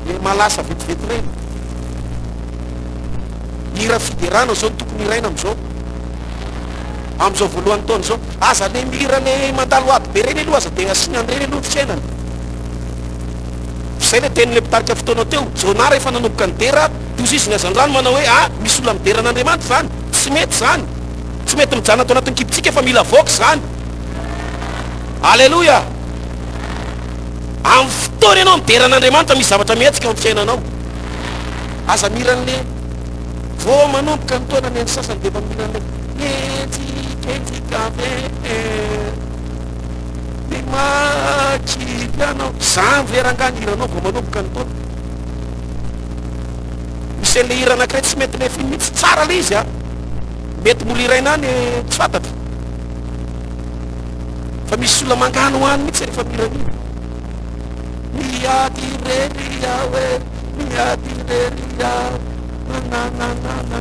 le malasa vetivety reny. Hira fiderana zao no tokony hiraina am'izao voalohany taona zao. Aza le mihira le mandalo ady be reny aloha, aza de asiana an'ireny aloha fiainana. Zay le tenin'le mpitarika fotoana teo, jona rehefa nanomboka ny dera tozizy ny azandrano manao hoe misy olona mideran'Andriamanitra zany, tsy mety zany, tsy mety mijana tao anatin'ny kibitsika fa mila voky zany. Alleluia! Amin'ny fotoana ianao mideran'Andriamanitra misy zavatra mihetsika ao amin'ny fiainanao. Aza mihira an'le vao manomboka ny taona ny sasany dia mihira an'le etsiketsika ve makianao zany verangany hiranao vao manomboka ny taona. Misy an'le hira anankiray tsy mety lefiny mihitsy tsara le izy mety molo iraina any tsy fantatra fa misy olona mangano ho any mihitsy rehefa miran'iny. Miadireria hoe miadireria nananana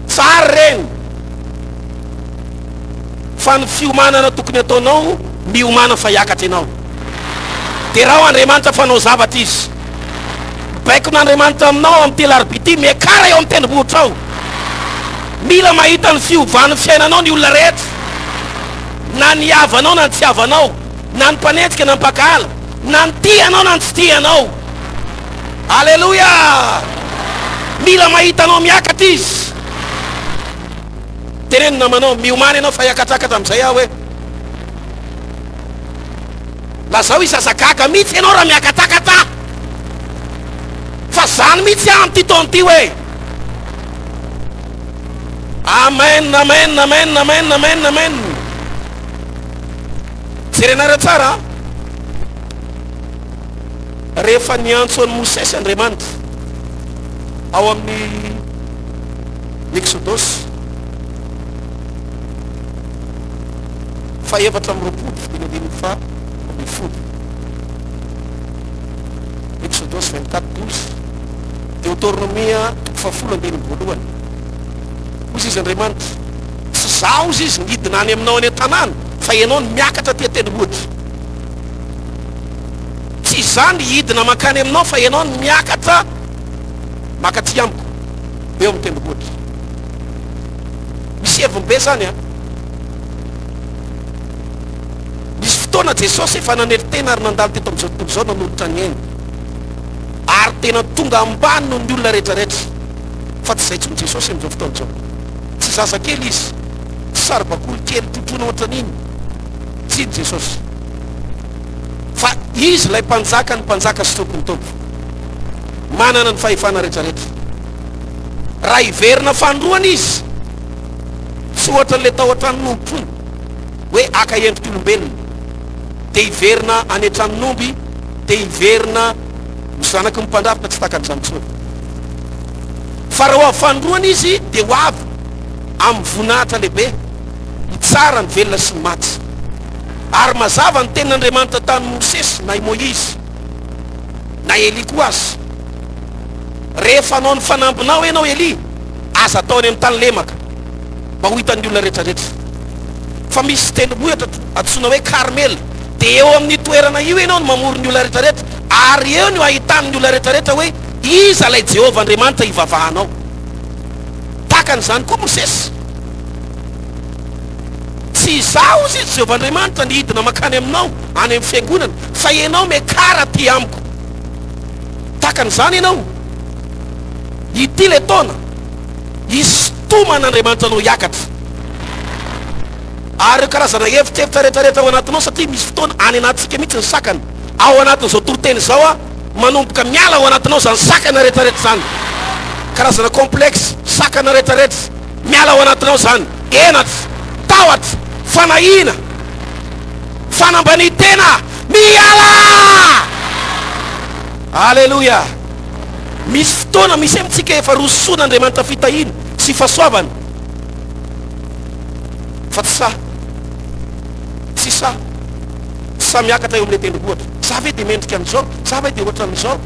tsara reny. Fa ny fiomanana tokony ataonao miomana fa hiakatra ianao. De raha ho Andriamanitra fanao zavatra izy, baiko n'Andriamanitra aminao amin'ny telaribity miakara eo amin'ny tendrombohitra ao. Mila mahita ny fiovan'ny fiainanao ny olona rehetra, na ny havanao na ny tsy havanao, na ny mpanetsika na ny mpakala, na ny tianao na ny tsy tianao. Alleluia! Mila mahita anao miakatra izy. Teneno namanao miomana ianao fa hiakatrakatra amin'izay aho hoe lazao isazakaka mihitsy ianao raha miakatakatra. Fa zany mihitsy amin'ity taona ity hoe amen, amen, amen, amen, amen, amen. Jerenareo tsara rehefa niantso an'ny Mosesy Andriamanitra ao amin'ny Exodus fa efatra amby roapolo dinadiny fa amby folo. Exodus 24:12, Deuteronomia 7:voalohany. Ozy izy Andriamanitra tsy zao izy izy nidina any aminao any an-tanàna fa ianao ny miakatra ty tendrombohitra. Tsy zany hidina makany aminao fa ianao ny miakatra makaty amiko eo amin'ny tendrombohitra. Misy hevim-be zany misy fotoana Jesosy efa naneritena ary nandalo teto amin'izao tontolo izao nanolotra ny ainy ary tena tonga ambany noho ny olona rehetrarehetra. Fa tsy zay tsony Jesosy amin'izao fotoana izao. Tsy zazakely izy, tsy saribakoly kely totrona ohatran'iny, tsy iny Jesosy. Fa izy lay mpanjaka ny mpanjaka sy tompony tompo, manana ny fahefana rehetrarehetra. Raha hiverina fandroana izy, tsy ohatra n'le tao an-trano nombotrony hoe aka endrika olombelona, dia hiverina any an-trano nomby, dia hiverina zanaky ny mpandrafitra tsy takan'izany intsony. Fa raha ho avy fandroana izy dia ho avy amin'ny voninahitra lehibe, hitsara ny velona sy ny maty. Ary mazava ny tenin'Andriamanitra tamin'i Mosesy na i Moïse na Eli koa azy. Rehefa anao ny fanambinao ianao Eli, aza ataony amin'ny tany lemaka mba ho hitan'ny olona rehetrarehetra. fa misy tendrombohitra antsoina hoe Karmel. De eo amin'ny toerana io ianao no mamory ny olona rehetrarehetra, ary eo no ahitany olona rehetrarehetra hoe iza lay Jehovah Andriamanitra ivavahanao. Takan'izany koa Mosesy. Tsy izaho izy Jehovah Andriamanitra ny hidina makany aminao any amin'ny fiangonana, fa ianao mekara ty amiko. Takan'izany ianao. Ity le taona isy toman'Andriamanitra anao hiakatra. Ary karazana efitrefitra rehetrarehetra ao anatinao, satria misy fotoana any anatintsika mihitsy ny sakana. Ao anatin'izao toriteny zao a, manomboka miala ao anatinao zany sakana rehetrarehetra zany. Karazana complexe sakana rehetrarehetra miala ao anatinao zany. Enatra, tahotra, fanahina, fanambanitena, miala! Alleluia! Misy fotoana misy amintsika efa rosoan'Andriamanitra fitahina sy fahasoavana. Fa tsy sa miakatra eo amin'le tendrombohitra. Za ve de mendrika an'izao, za ve de ohatra an'izao.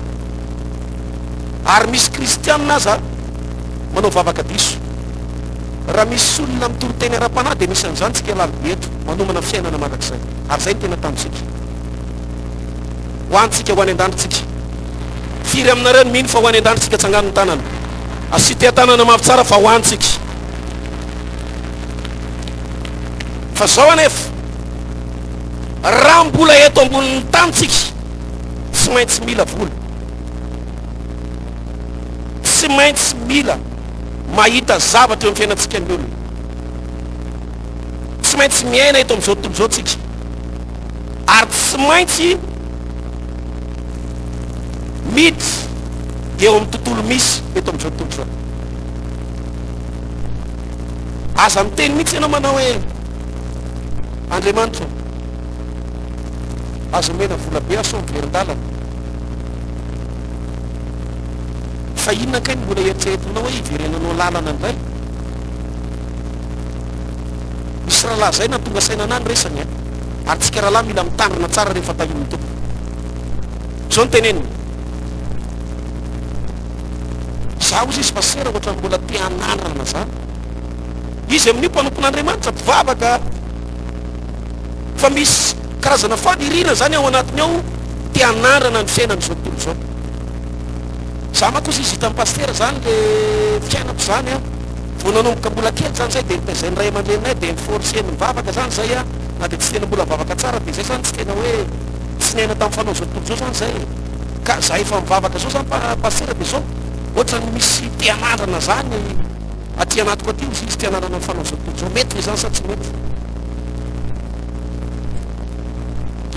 Ary misy kristianina aza manao vavaka diso. Raha misy olona mitoriteny ara-panahy de misy an'izany tsika lalibe eto manomana fiainana mandrakizay. Ary zay no tena tamintsika. Ho antsika ho any an-dandritsika. Firy aminareo ny mino fa ho any an-dandritsika tsangano ny tanana. Asity tanana mafy tsara fa ho antsika. Fa zao anefa, raha mbola eto ambonin'ny tanitsika, tsy maintsy mila vola. Tsy maintsy mila mahita zavatra eo amin'ny fiainantsika ny olona. Tsy maintsy miaina eto amin'izao tontolo izao tsika. Ary tsy maintsy miditra eo amin'ny tontolo misy eto amin'izao tontolo izao. Aza miteny mihitsy ianao manao hoe Andriamanitra, azo mena vola be aso miverin-dalana. Fa inona kay mbola eritreretinao hoe hiverenanao lalana indray? Misy rahalahy zay na tonga saina ny resany a. Ary tsika rahalahy mila mitandrina tsara rehefa tahin'ny tompo. Zao ny teneniny. Zaho izy pasteur ohatra mbola te hanandrana zany. Izy amin'io mpanompon'Andriamanitra mpivavaka. Fa misy karazana fanirina zany ao anatiny ao te hanandrana ny fiainany zao tontolo zao. Za manko izy hita amin'ny pasteur zany le fiainako zany a. Vao nanomboka mbola kely zany zay de zay ny ray aman-dreninay de forceny mivavaka zany zay a. Na de tsy tena mbola mivavaka tsara de zay zany tsy tena hoe tsy niaina tamin'ny fanao zao tontolo zao zany zay. Ka za efa mivavaka zao zany pasteur de zao ohatra ny misy te hanandrana zany aty anatiko aty izy te hanandrana ny fanao zao tontolo zao. Mety zany sa tsy mety?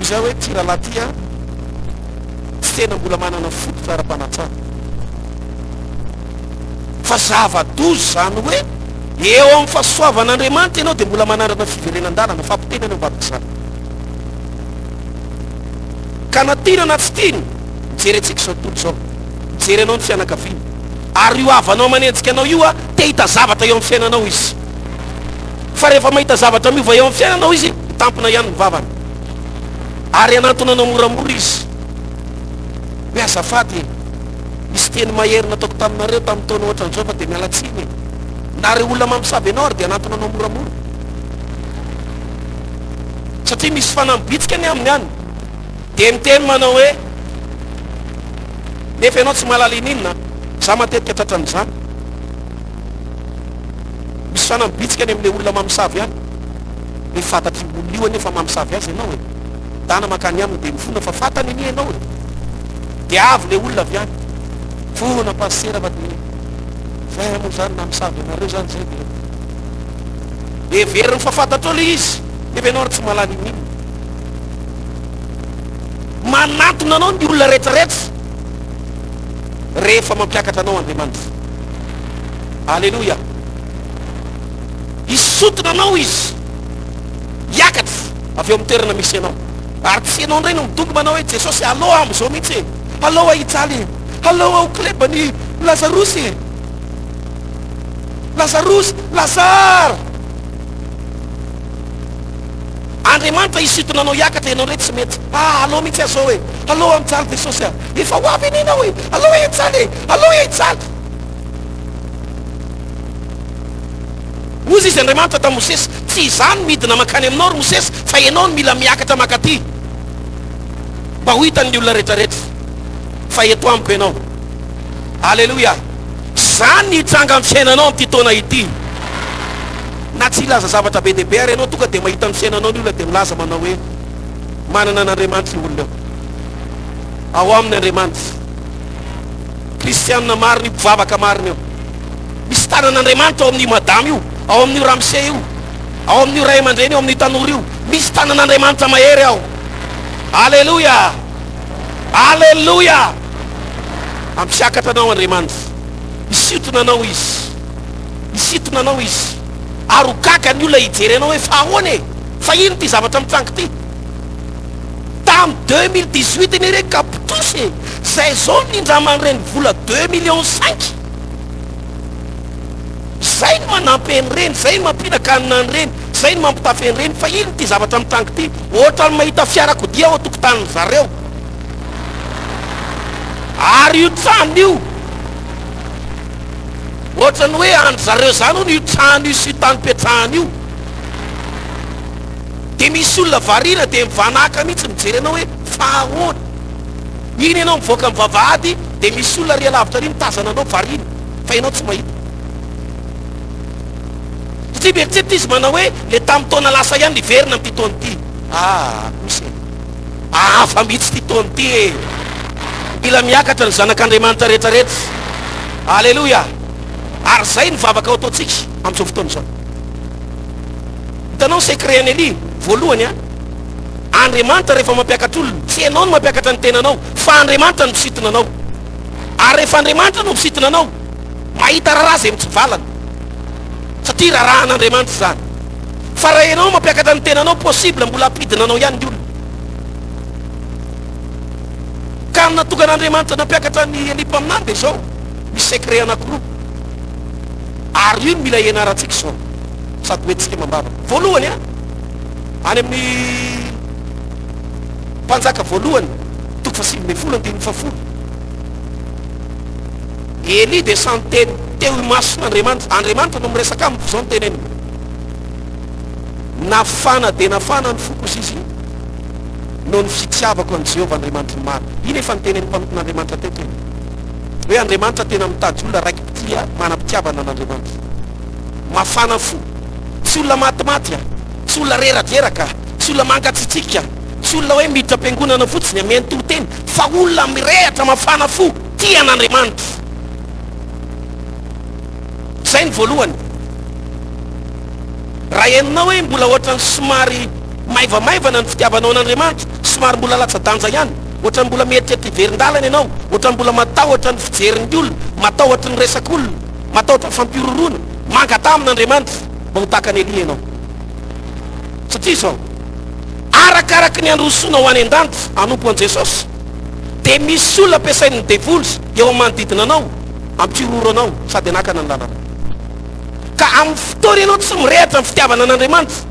Iza hoe ty rahalahy ty a tsy tena mbola manana fototra ara-panatsara. Fa zava-dozo zany hoe eo amin'ny fahasoavan'Andriamanitra ianao de mbola manandrana fiverenan-dalana, fampiteny any mivadika zany. Ka na tiana na tsy tiana mijery antsika zao tontolo zao, mijery anao ny fianakaviana. Ary io havanao manenjika anao io a te hita zavatra eo amin'ny fiainanao izy. Fa rehefa mahita zavatra miova eo amin'ny fiainanao izy, tampona ihany ny vavana. Ary anatona anao moramora izy. Hoe azafady, misy teny mahery nataoko taminareo tamin'ny taona ohatra an'izao fa de miala tsiny. Na re olona mamosavy anao ary de anatona anao moramora. Satria misy fanambitsika any aminy any. De miteny manao hoe nefa ianao tsy mahalala ininona, za matetika tratran'izany. Misy fanambitsika any amin'le olona mamosavy any. Hoe fantatry olona io anefa mamosavy azy ianao e. Dana makany aminy de mifona fa fatany iny ianao e. De avy le olona avy any. Fona pasteur fa de zay moa zany namosavy anareo zany zay de veriny fa fantatro le izy. Nefa ianao tsy mahalala ininona. Manatona anao ny olona rehetrarehetra rehefa mampiakatra anao Andriamanitra. Alleluia. Isotona anao izy hiakatra avy eo amin'ny toerana misy anao. Ary tsy ianao indray no midongy manao hoe Jesosy aloha am'izao mihitsy e, aloha Itsaly, aloha ao klebany Lazarosy e, Lazarosy, Lazara. Andriamanitra isotona anao hiakatra ianao ndray tsy mety. Aloha mihitsy azao e, aloha am'Itsaly Jesosy a, efa ho avy any ianao e, aloha Itsaly e, aloha Itsaly. ozy izy Andriamanitra ta Mosesy, tsy izany midina makany aminao ry Mosesy, fa ianao no mila miakatra makaty mba ho hitan'ny olona rehetrarehetra fa eto amiko ianao. Alleluia. Zany hitranga amin'ny fiainanao amin'ity taona ity. Na tsy ilaza zavatra be dehibe ary ianao tonga dia mahita ny fiainanao ny olona dia milaza manao hoe manana an'Andriamanitra ny olona eo. Ao amin'ny Andriamanitra. Kristianina marina io, mpivavaka marina io. Misy tanan'Andriamanitra ao amin'ny madama io, ao amin'io ramose io, ao amin'io ray aman-dreny io, amin'ny tanora io. Misy tanan'Andriamanitra mahery ao. Alleluia. Alleluia. Ampiakatra anao Andriamanitra. Isitona anao izy. Isitona anao izy. Arokaka ny olona hijery anao hoe fa ahoana e? Fa ino ty zavatra mitrango ty? Tam 2018 ny re kapitosy. Zay zao nindraman'ireny vola 2,5 millions. Zay ny manampy an'ireny, zay ny mampinaka an'ireny, zay ny mampitafy an'ireny. Fa ino ty zavatra mitrango ty? Ohatra ny mahita fiarakodia ao an-tokotanin zareo. Ary io trano io, ohatra ny hoe andry zareo zany ho io trano io sy tany petrahany io, dia misy olona variana dia mivanaka mihitsy mijery anao hoe fa ahoana. Iny ianao mivoaka amin'ny vavahady dia misy olona ria lavitra ry mitazana anao variana fa ianao tsy mahita. Satria beritseritra izy manao hoe le tamin'ny taona lasa ihany niverina amin'ity taona ity. Misy hafa mihitsy ity taona ity e. Mila miakatra ny zanak'Andriamanitra rehetrarehetra. Alleluia. Ary zay ny vavaka ao ataontsika amin'izao fotoana izao. Hitanao secret ny Eli voalohany Andriamanitra rehefa mampiakatra olona, tsy ianao no mampiakatra ny tenanao, fa Andriamanitra no misintona anao. Ary rehefa Andriamanitra no misintona anao, mahita raharaha zay mitsivalana. Satria rarahan'Andriamanitra zany. Fa raha ianao mampiakatra ny tenanao, possible mbola ampidina anao ihany ny olona. Ka natokan'Andriamanitra nampiakatra ny Eli mpaminany dia zao misy secret anankiroa. Ary io no mila ianarantsika zao sady hoentsika mambavaka. Voalohany any amin'ny mpanjaka voalohany 7:10. Eli dia santeny teo imason'Andriamanitra. Andriamanitra no miresaka amiko zao ny teneny. Nafana dia nafana ny foko izy noho ny fitiavako an' Jehovah Andriamanitra ny maro. Iny efa nyteneny mpamin'Andriamanitra teto hoe Andriamanitra tena mitady olona raiky tia manam-pitiavana an'Andriamanitra. Mafana fo, tsy olona matimaty, tsy olona reradraraka, tsy olona mangatsitsika, tsy olona hoe miditra am-piangonana fotsiny amiento teny, fa olona mirehatra mafana fo tia an'Andriamanitra. Zay ny voalohany. Raha henonao hoe mbola ohatrany somary maivamaivana ny fitiavanao an'Andriamanitra, somary mbola latsa-danja ihany, ohatrany mbola mieritreritra iverin-dalana ianao, ohatrany mbola matahotra ny fijerin'ny olona, matahotra ny resak'olona, matahotra ny fampiroroana, mangata amin'Andriamanitra, mba ho tahaka ny Eli ianao. Satria zao arakaraky ny androsoana ho any an-danitra anompo an' Jesosy, dia misy olona ampiasain'ny devoly eo amin'ny manodidina anao, ampiroro anao sady anakana ny lalana. Ka amin'ny fotoana ianao tsy mirehatra amin'ny fitiavana an'Andriamanitra,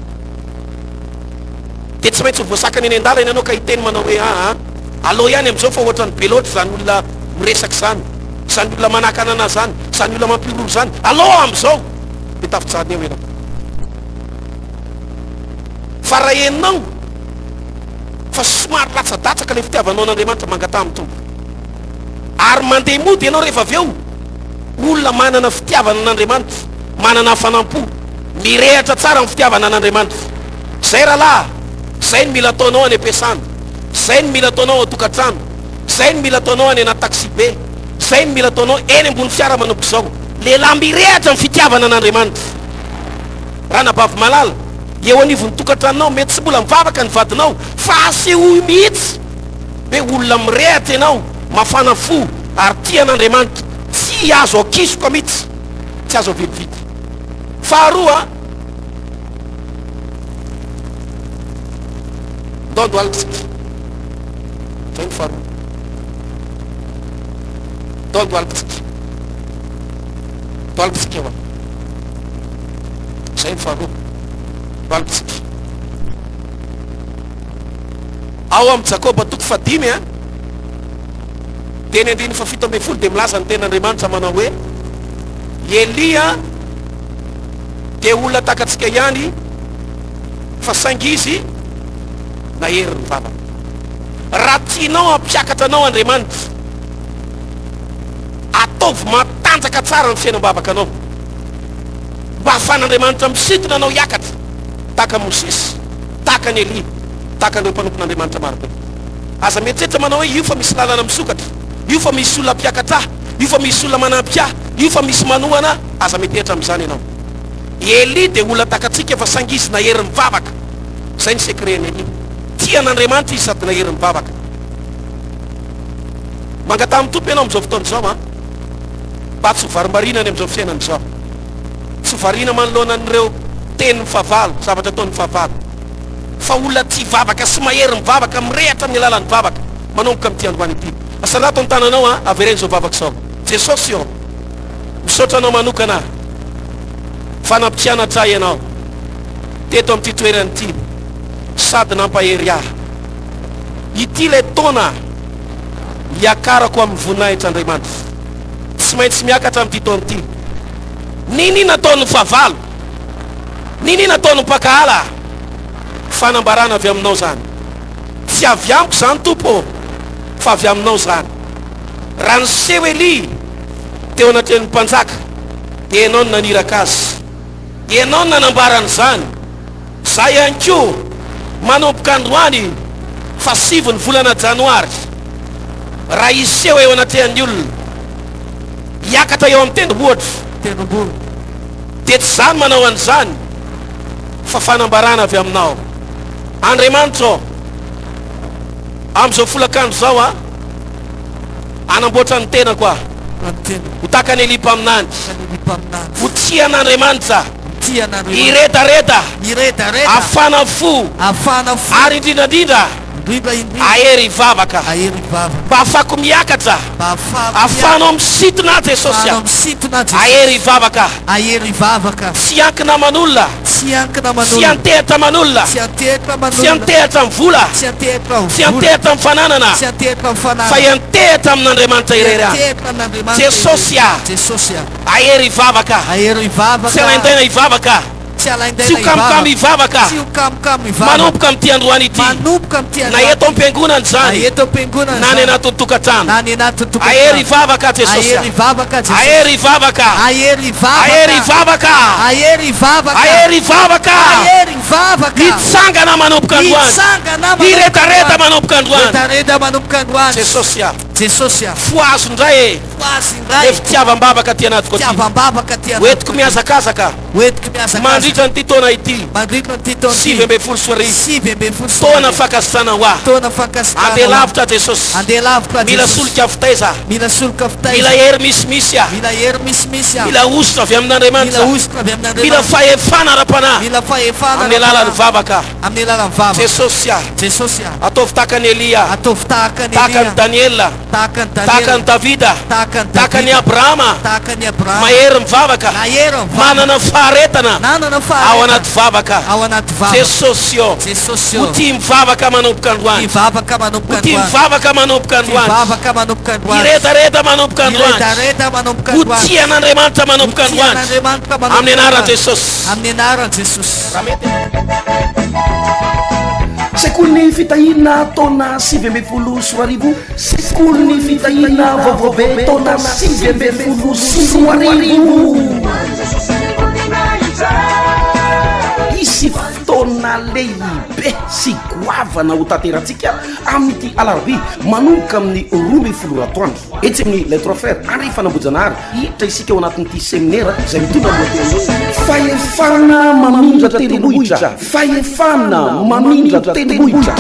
dia tsy maintsy voasakany eny an-dalana ianao ka hiteny manao hoe aloha ihany amin'izao fa ohatrany be loatra zany olona miresaka zany, zany olona manakana anazy zany, zany olona mampiroro zany, aloha amin'izao dia tafitsahany eo ianao. Fa raha henonao fa somary latsa-datsaka le fitiavanao an'Andriamanitra mangata amin'ny tompo, ary mandeha mody ianao rehefa avy eo, olona manana fitiavana an'Andriamanitra, manana fanampo, mirehatra tsara amin'ny fitiavana an'Andriamanitra. Zay rahalahy, zay ny mila ataonao any am-piasana, zay ny mila ataonao an-tokantrano, zay ny mila ataonao any anaty taxi be, zay ny mila ataonao eny ambony fiara manompo zao. Lehilahy mirehatra amin'ny fitiavana an'Andriamanitra. Raha nabavy malala eo anivon'ny tokantranonao, mety tsy mbola mivavaka ny vadinao, fa asehoy mihitsy hoe olona mirehatra ianao, mafana fo ary tia an'Andriamanitra, tsy azo akisoka mihitsy, tsy azo avilivity. Faharoa, ndoandoalitsika. Zay ny faharoa. Ndoandoalitsika. Ndoalitsika eo. Zay ny faharoa. Ndoalitsika. Ao amin'ny Jakoba 5 teny 7:10 dia milaza ny ten'Andriamanitra manao hoe Elia de olona takatsika ihany fa saingy izy na hery ny vavaka. Raha tianao ampiakatra anao Andriamanitra, ataovy matanjaka tsara ny fiainam-bavaka anao mba ahafan'Andriamanitra misintona anao hiakatra tahaka Mosesy, tahaka ny Elia, tahaka ireo mpanompon'Andriamanitra maro be. Aza mieritreritra manao hoe io fa misy lalana misokatra, io fa misy olona mpiakatra, io fa misy olona manampy ahy, io fa misy manohana. Aza miteritra amin'izany ianao. Elia de olona takatsika fa saingy izy na hery mivavaka. Zay ny secret-ny Elia. Tian'Andriamanitra izy sady na hery mivavaka. Mangatamy tompo ianao amin'izao fotoana izao mba tsy hovarimarinany amin'izao fiainana izao. Tsy hovarina manoloana an'ireo teny mifavalo, zavatra ataony mifavalo. Fa olona tia vavaka sy mahery mivavaka, mirehatra amin'ny alalan'ny vavaka, manomboka amin'ny tiandroany ity. Asalato ny tananao avereny zao vavaka zao. Jesosy io misaotra anao manokana fanampianatra ianao teto amin'ity toerany ity, sady nampahery ahy. Ity le taona hiakarako amin'ny voninahitra Andriamanitra, tsy maintsy miakatra amin'ity taona ity. Nini nataony favalo, nini nataony mpakahala, fanambarana avy aminao zany. Tsy avy amiko zany tompo, fa avy aminao zany. Raha niseho Elia teo anatreny mpanjaka, dia ianao no naniraka azy, ianao no nanambarany zany. Zay ihany koa manomboka androany fa 7 ny volana Janoary, raha iseho eo anatrehany olona hiakatra eo amin'ny tendrombohitra, dia tsy zany manao an'izany fa fanambarana avy aminao. Andriamanitra amin'izao folakandro zao anamboatra ny tena koa, ho tahaka ny Elia mpaminany, ho tian'Andriamanitra iretareta, afana fo, ary indrindrandrindra ahery ivavaka, mba afako miakatra, afanao misintona Jesosy, ahery ivavaka, tsy ankina aman'olona, tsy antehatra aman'olona, tsy antehatra amin'ny vola, tsy antehatra amin'ny fananana, fa iantehatra amin'Andriamanitra irery ahy. Jesosy ahery ivavaka, tsy alaindaina ivavaka, tsy ho kamokamo ivavaka, manomboka amin'ny tiandroany ity, na eto am-piangonana zany, na ny anaty tokantrano. Ahery ivavaka Jesosy, ahery ivavaka, ahery ivavaka, ahery ivavaka, hitsangana manomboka androany, hiretareta manomboka androany. Jesosy foazo ndray le fitiavam-bavaka ty anatiko aty, hoentiko miazakazaka mandritra nyity taona ity 20 soarivo, taona fakasitana ho ahy, andeha lavitra Jesosy, mila solika fitaiza, mila hery misimisy aho, mila ositra avy amin'Andriamanitra, mila fahefana ara-panahy amin'ny alalan'ny vavaka. Jesosy ataovy tahaka ny Elia, tahaka ny Daniela, tahaka ny Davida, tahaka ny Abrahama, mahery mivavaka, manana faharetana ao anaty vavaka. Jesosy ho tia mivavaka manomboka androany, ho tia mivavaka manomboka androany, hiretareta manomboka androany, ho tian'Andriamanitra manomboka androany, amin'ny anaran'i Jesosy. Sekoly fitahina taona 20 soarivo, sekoly fitahina vaovaobe taona 20 soarivo. Isy fotoana lehibe sy goavana ho tanteratsika amin'ity alarobia manomboka amin'ny 12 atoandro etsy amin'ny les trois frères ary fanambojanahary hiditra isika ao anatin'ity seminaire zay mitondra lohateny fahefana mamindra tendrombohitra, fahefana mamindra tendrombohitra.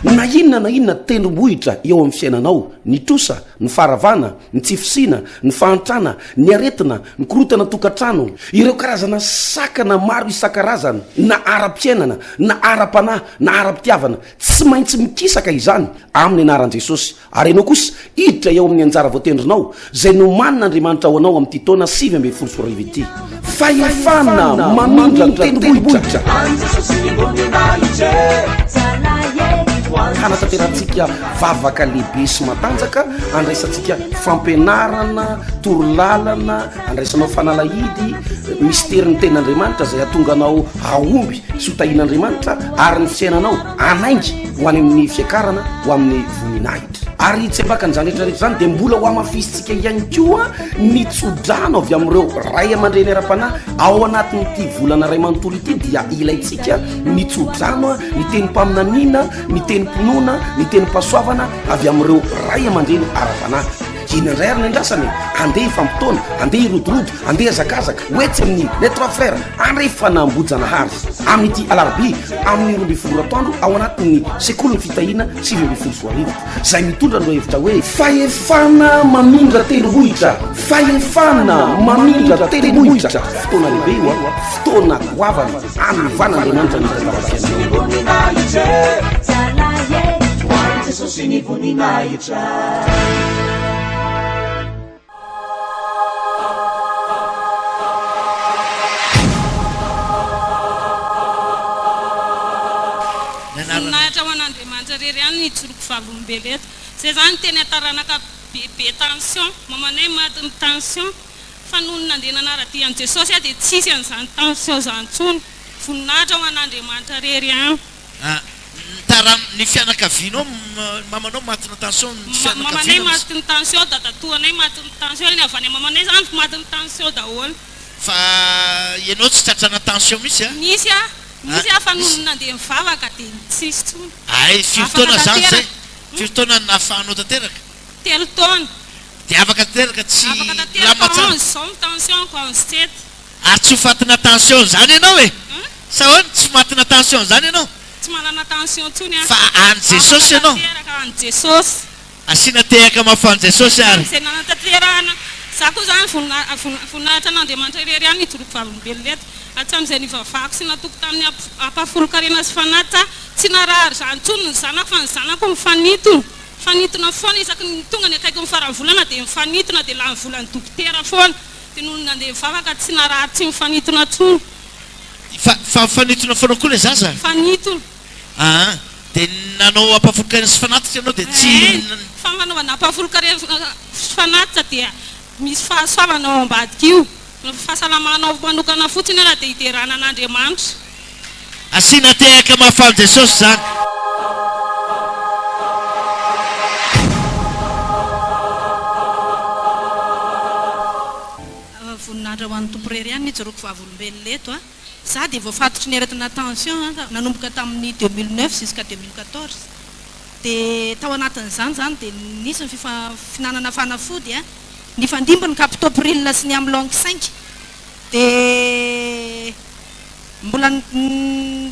Na inona tendrombohitra eo amin'ny fiainanao, ny trosa, ny faravana, ny tsifisina, ny fahantrana, ny aretina, ny korotana tokantrano, ireo karazana sakana maro isan-karazany, na ara-piainana, na ara-panahy, na ara-pitiavana, tsy maintsy mikisaka izany amin'ny anaran'i Jesosy. Ary ianao kosa hiditra eo amin'ny anjara voatendrinao zay nomanin'Andriamanitra ao anao amin'ity taona 20 soarivo ity. Fahefana mamindra tendrombohitra. hanatanterantsika vavaka lehibe sy matanjaka andraisantsika fampianarana torolalana andraisanao fanalahidy mysteri ny ten'andriamanitra zay atonganao aomby sy hotahin'andriamanitra ary ny fiainanao anaingy ho any amin'ny fiakarana ho amin'ny voninahitra ary tsy ambaka n'izany rehetrarehetra zany dia mbola ho amafisitsika ihany koa mitsodrano avy amin'ireo ray aman-dreny ara-panahy ao anatin'ity volana ray manontolo ity dia ilayntsika mitsodrano ny teny mpaminaniana ny teny mpinoana ny teny mpasoavana avy amin'ireo ray aman-dreny ara-panahy inandray ary ny andrasany andeha ifampitona andeha irodorodo andeha azakazaka oetsy amin'ny les trois frères andray fanambojana hazy amin'ity alarbi amin'ny 12 atoandro ao anatin'ny sekolony fitahina 7 zay mitondra no hevitra hoe fahefana mamindra tendrombohitra fahefana mamindra tendrombohitra fotoana lehibe io fotoana goavana amin'ny van'andriamanitra ny voninahitra ho an'andriamanitra rery ihany ny tsoroko vavolombelo eto zay zany teny ataranaka bebe tension mamanay matin'ny tension fa noho ny nandeha nanaraty an' jesosy a dia tsisy an'izany tension zany tsony voninahitra ho an'andriamanitra rery ihany ny fianakavianao mamanao matin'ny tension mamanay matin'ny tension dadatoanay matin'ny tension ny avany mamanay zany matin'ny tension daholo fa ianao tsy tratrana tension misy a misy fa noho nandeha mivavaka dia tsisy tsony ay firotaona zany zay firotaona nahafahanao tanteraka 3 taona dia afaka tanteraka tsy lamatsara zao tension ko 17 ary tsy ho fatina tension zany ianao e sa hoe tsy matina tension zany ianao tsy manana tension tsony fa any jesosy ianao any jesosy asiana tehaka mafany jesosy ary zay nanatanterahana za koa zany voninahitra an'andriamanitra rery ihany nitoroako vavolombelona eto hatram'izay nivavako sy natoko tamin'ny ampahafolo-karena sy fanatsa tsy narary zany tsony ny zanako fa ny zanako mifanitona foana isaky ny tonga ny akaiky mifaranvolana dia mifanitona dia la ny volany dokotera foana dia noho nandeha mivavaka tsy narary tsy mifanitona tsony fa mifanitona foana koa le zaza mifanitona dia nanao ampahafolo-karena sy fanatitra ianao dia tsy fanaovana ampahafolo-karena sy fanatitra dia misy fahasoavana ao ambadika io fahasalamanao manokana fotsiny raha dia hiterana an'andriamanitra asiana tehaka mafany jesosy zany voninahitra ho an'ny tompo rery ihany nijoroako vavolombelona eto a za dia voafatotry ny aretina tension nanomboka tamin'ny 2009 jusqu'à 2014 dia tao anatin'izany zany dia nisy ny finanana fanafody a ny fandimbo ny captopril sy ny amlong 5 dia mbola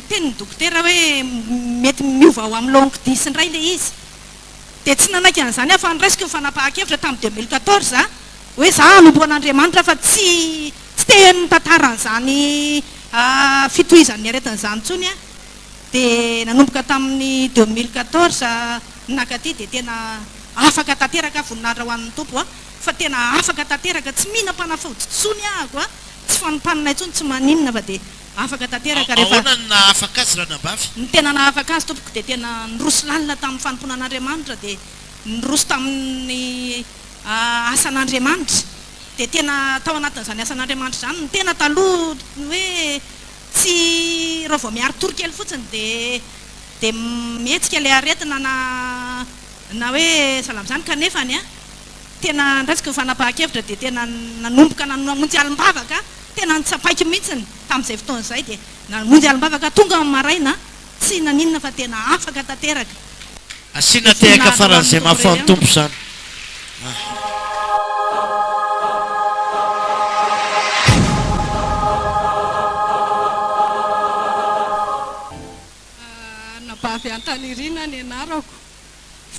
teny ny dokotera hoe mety miova ao amlong 10 ndray le izy dia tsy nanaiky an'izany a fa niraisiko nyfanapahan-kevitra tamin'ny 2014 a hoe za anompo an'andriamanitra fa tsy tehny tantaran'izany fitohizan'ny aretin'izany tsony a dia nanomboka tamin'ny 2014 nakaty dia tena afaka tanteraka voninahitra ho an'ny tompo a fa tena afaka tanteraka tsy mihina-panafody tsony ahako a tsy fanompananay tsony tsy maninona fa dia afaka tanteraka rehefa ahoana ny naafaka azy raha nabavy ny tena naafaka azy tompoko dia tena nirosy lalina tamin'ny fanomponan'andriamanitra dia nirosy tamin'ny asan'andriamanitra dia tena tao anatin'izany asan'andriamanitra zany ny tena taloha hoe tsy raha vao miary torokely fotsiny dia mihetsika le aretina na hoe salamy zany kanefany a tena ndraisika nyfanapahan-kevitra dia tena nanomboka namonjy alim-bavaka tena nitsapaiky mihitsiny tamin'izay fotoana izay dia namonjy alim-bavaka tonga maraina tsy naninona fa tena afaka tanteraka asiana tehaka faran'izay mahafahan'ny tompo zany nabavy antanirina ny anarako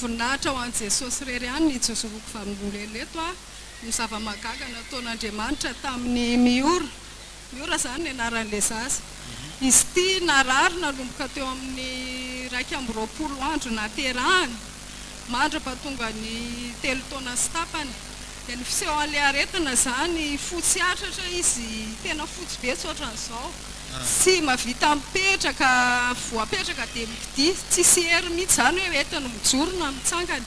voninahitra ho an'i jesosy rery ihany ny josoroako vavolombelona eto a ny zava-magaga nataon'andriamanitra tamin'ny miora zany ny anaran'ilay zaza izy ity narary nanomboka teo amin'ny 20 andro naterahany mandra-pahatonga ny 3 taona sy tapany dia ny fiseho an'ilay aretina zany fotsy atratra izy tena fotsy be tsy ohatran'izao sy mavita mipetraka voapetraka dia mividy tsisy hery mihitsy zany hoe entiny mijorona mitsangana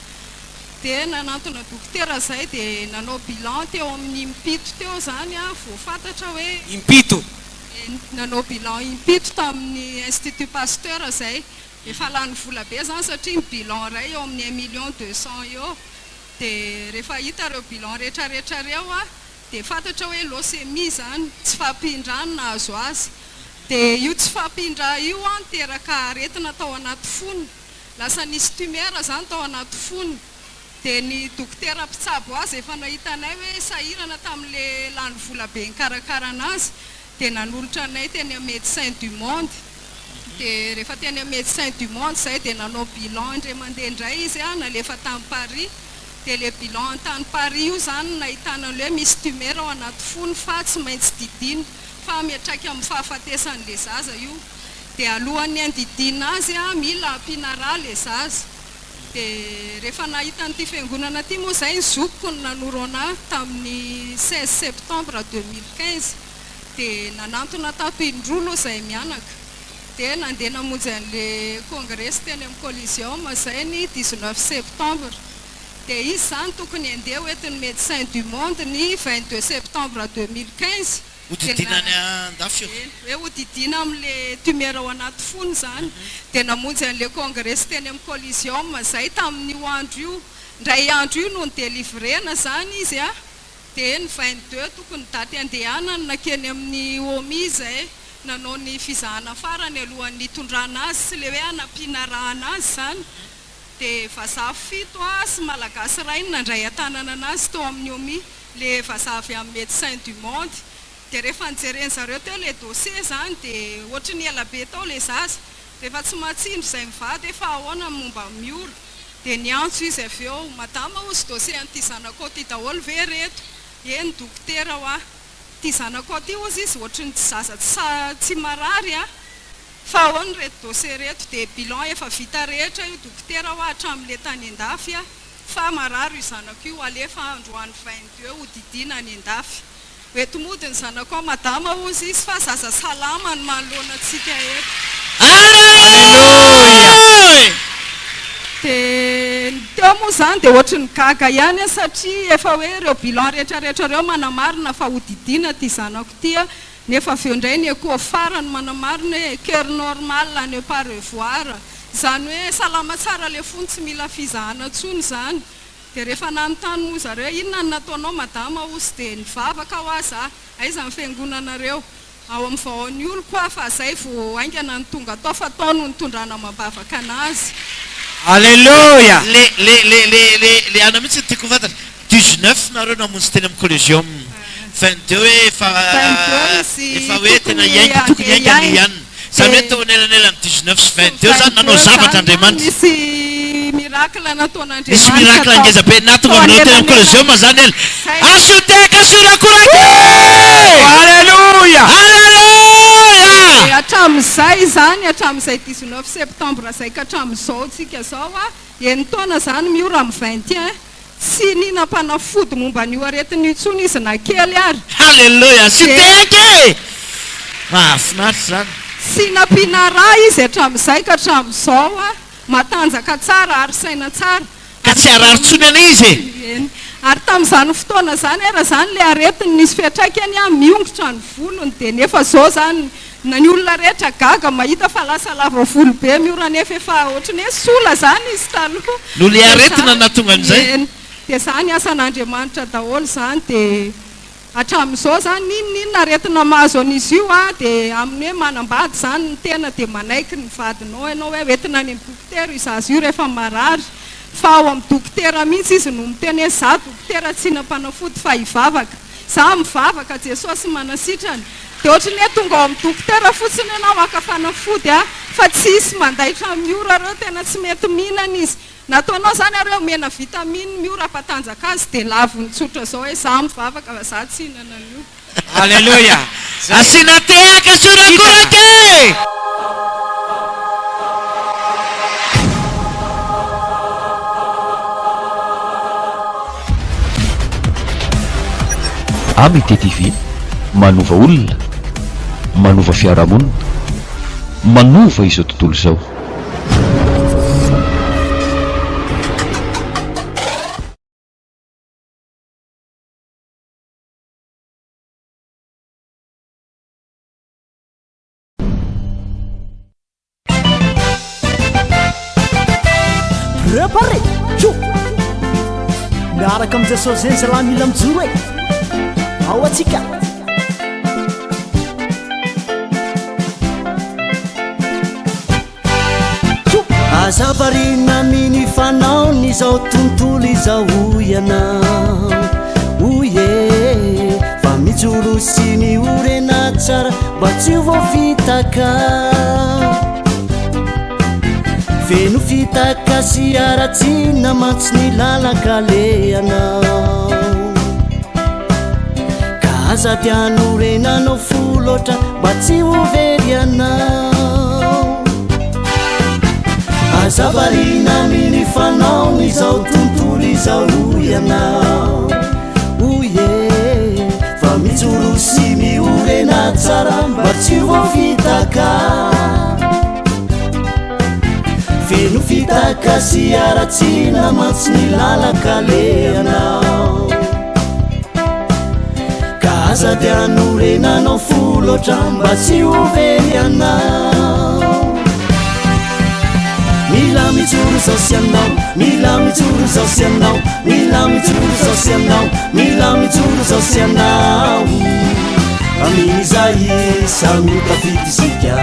dia nanantona dokotera izay dia nanao bilan teo amin'ny impito teo zany a vao fantatra hoe impito nanao bilan impito tamin'ny institut Pasteur izay efa lany vola be zany satria bilan iray eo amin'ny 1,200,000 eo dia rehefa hita reo bilan rehetrarehetra reo a dia fantatra hoe leucémie zany tsy fampindrany na azo azy dia io tsy fampindra io a niteraka aretina tao anaty fony lasa nisy tumera zany tao anaty fony dia ny dokotera mpitsabo azy efa nahitanay hoe sahirana tamin'le lany vola be nikarakarana azy dia nanolotra anay teny a médecin du monde dia rehefa teny a médecin du monde izay dia nanao bilan indray mandeha indray izy a nalefa tany Paris dia le bilan tany Paris io zany nahitanan'le hoe misy tumera ao anaty fony fa tsy maintsy didina fa miatraiky amin'ny fahafatesan'le zaza io dia alohan'ny andidina azy a mila ampinara le zaza dia rehefa nahita n'ity fiangonana ity moa izay ny zokoko ny nanoro anahy tamin'ny 16 septembre 2015 dia nanantona tato indrolo izay mianaka dia nandeha namonjy an'le congrès teny amin'ny Coliseum izay ny 19 septembre dia izy zany tokony andeha hoentin'ny médecin du monde ny 22 septembre 2015 hodidinany andafy hoe hodidina amin'le tumera ao anaty fony zany dia namonjy an'le congrès teny amin'ny Coliseum izay tamin'io andro io ndray andro io no ny délivrena zany izy a dia ny 22 tokony daty andehanany nakeny amin'ny OMI izay nanao ny fizahana farany alohan'ny itondrana azy sy le hoe anampianarahana azy zany dia vazaha fito a sy malagasy ray ny nandray an-tanana anazy tao amin'ny OMI le vazaha avy amin'ny médecin du monde dia rehefa nijereny zareo teo le dossier zany dia ohatry ny ela be tao le zaza rehefa tsy matsindro izay mivady efa ahoana momba miora dia niantso izy avy eo madama ozy dossier an'ity zanako ty daholo ve reto eny dokotera ho a ty zanako ty ozy izy ohatry ny zaza tsy marary a fa ahoany reto dossier reto dia bilan efa vita rehetra io dokotera ho a hatramin'le tany an-dafy a fa marary io zanako io alefa androany 22 hodidina any an-dafy eto mody ny zanako madama ozy izy fa zaza salama ny manoloana antsika eto Alleluia dia teo moa zany dia ohatry ny gaga ihany satria efa hoe reo bilan rehetrarehetra reo manamarina fa hodidina ty zanako ty a nefa aveo indray ny écho farany manamarina hoe cœur normal ne pas revoir zany hoe salama tsara le fony tsy mila fizahana ntsony zany dia rehefa nanontany moa zareo inona ny nataonao madama ozy dia nivavaka ho aza aiza ny fiangonanareo ao amin'ny vahoan'ny olo koa fa zay vao aingana ny tonga atao fa tao no nitondrana mambavaka anazy Alleluia le ana mihitsy tiako fantatra 19 nareo namonjy teny amin'ny Coliseum 22 hoe efa hoe tena iaingo tokony iaingany ihany zany hoe tao anelanelany 19 sy 22 zany nanao zavatra Andriamanitra misy miracle nataon'Andriamanitra misy miracle ngeza be natonga aminao teny amin'ny Coliseum zany ela asoteka sorakorake Alleluia hatramin'izay zany hatramin'izay 19 septembre zay ka hatramin'izao tsika zao a eny taona zany miora amin'ny 21 tsy ninam-panafody momba n'io aretin'io tsony izy na kely ary Alleluia siteke mahafinaritra zany sy nampinara izy hatramin'izay ka hatramin'izao a matanjaka tsara ary saina tsara ka tsy ararotsony ana izy ary tamin'izany fotoana zany era zany le aretiny nisy fiatraikany a miongotra ny volony dia nefa zao zany na ny olona rehetra gaga mahita fa lasa lava volo be miora nefa efa ohatrany hoe sola zany izy taloha no le aretina natonga an'izay dia zany asan'Andriamanitra daholo zany dia hatramin'izao zany ninona aretina mahazo an'izy io a dia amin'ny hoe manambady zany ny tena dia manaiky ny vadinao ianao hoe entina any amin'ny dokotera izazy io rehefa marary fa ao amin'ny dokotera mihitsy izy no miteny hoe za dokotera tsy nampanafody fa hivavaka za mivavaka Jesosy manasitrany dia ohatrany hoe tonga ao amin'ny dokotera fotsiny ianao maka fanafody a fa tsisy mandaitra miora reo tena tsy mety mihinana izy nataonao zany areo mena vitamine miora patanjaka azy dia laviny tsotra zao hoe za mivavaka fa za tsy hinana an'io Alleluia asina tehaka sorakorake ABT TV manova olona manova fiarahamonina, manova izao tontolo izao. Préparé, tjo! Miaraka amin'ny Jesosy zay zalahy mila mijoro e. Ao atsika. Azavarina miny fanaony izao tontolo izao ianao. Oye, fa mijoro sy miorena tsara mba tsy ho voafitaka. Feno fitaka sy aratsina mantsy ny lalaka le anao. Ka aza tianorenanao fo loatra mba tsy ho very anao. Azavarina miny fanaony izao tontolo izao ianao. Oye, fa mijoro sy miorena tsara mba tsy ho voafitaka. Feno fitaka sy aratsina mantsy ny lalaka le anao. Ka aza tianorenanao fo loatra mba tsy ho very anao. Mila mijoro zao sy anao, mila mijoro zao sy anao, mila mijoro zao sy anao, mila mijoro zao sy anao. Amin'izay samy tafity isika.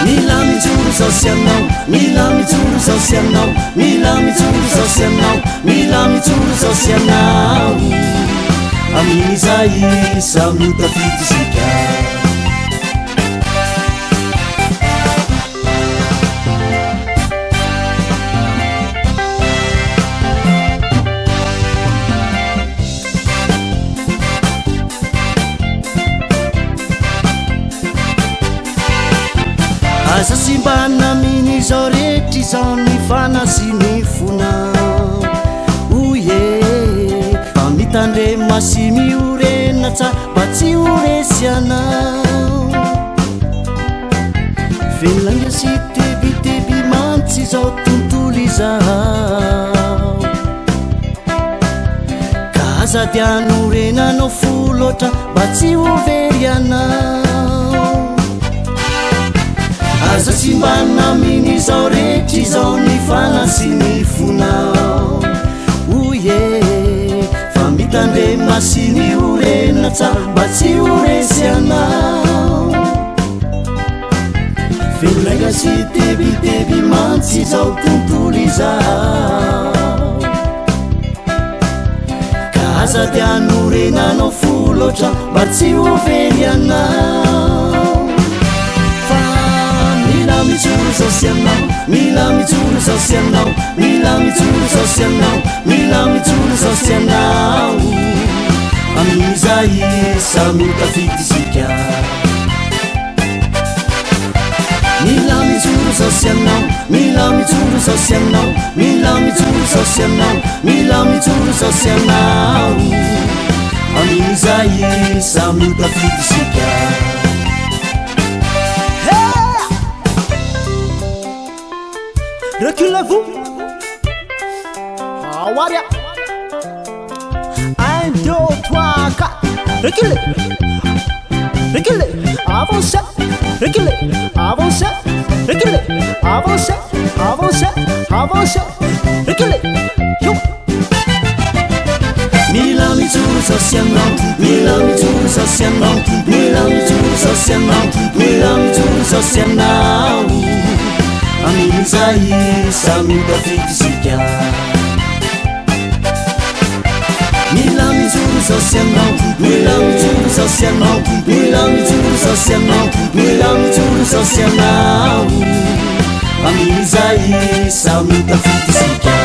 Mila mijoro zao sy anao, mila mijoro zao sy anao, mila mijoro zao sy anao, mila mijoro zao sy anao. Amin'izay samy tafity isika. Aza simbana miny izao rehetra izao ny fana sy ny fonao. Oye, fa mitandrema sy miorena tsara mba tsy ho resy anao. Velanga sy tebiteby mantsy izao tontolo izao. Ka aza tianorenanao fo loatra mba tsy ho very anao. Aza simbana miny izao rehetra izao ny fana sy ny fonao. Oye, fa mitandrema sy miorena tsara mba tsy ho resy anao. Velanga sy tebiteby mantsy izao tontolo izao. Ka aza tianorenanao fo loatra mba tsy ho very anao. Mila mijoro zao sy anao, mila mijoro zao sy anao, mila mijoro zao sy anao, mila mijoro zao sy anao. Amin'izay samy tafity isika. Mila mijoro zao sy anao, mila mijoro zao sy anao, mila mijoro zao sy anao, mila mijoro zao sy anao. Amin'izay samy tafity isika. Reculez-vous. Awaria. 1, 2, 3, 4. Reculez. Reculez. Avancez. Reculez. Avancez. Reculez. Avancez. Avancez. Avancez. Reculez. Yo. Mila mijoro zao sy anao, mila mijoro zao sy anao, mila mijoro zao sy anao, mila mijoro zao sy anao. Amin'izay samy tafity isika. Mila mijoro zao sy anao, mila mijoro zao sy anao, mila mijoro zao sy anao, mila mijoro zao sy anao. Amin'izay samy tafity isika.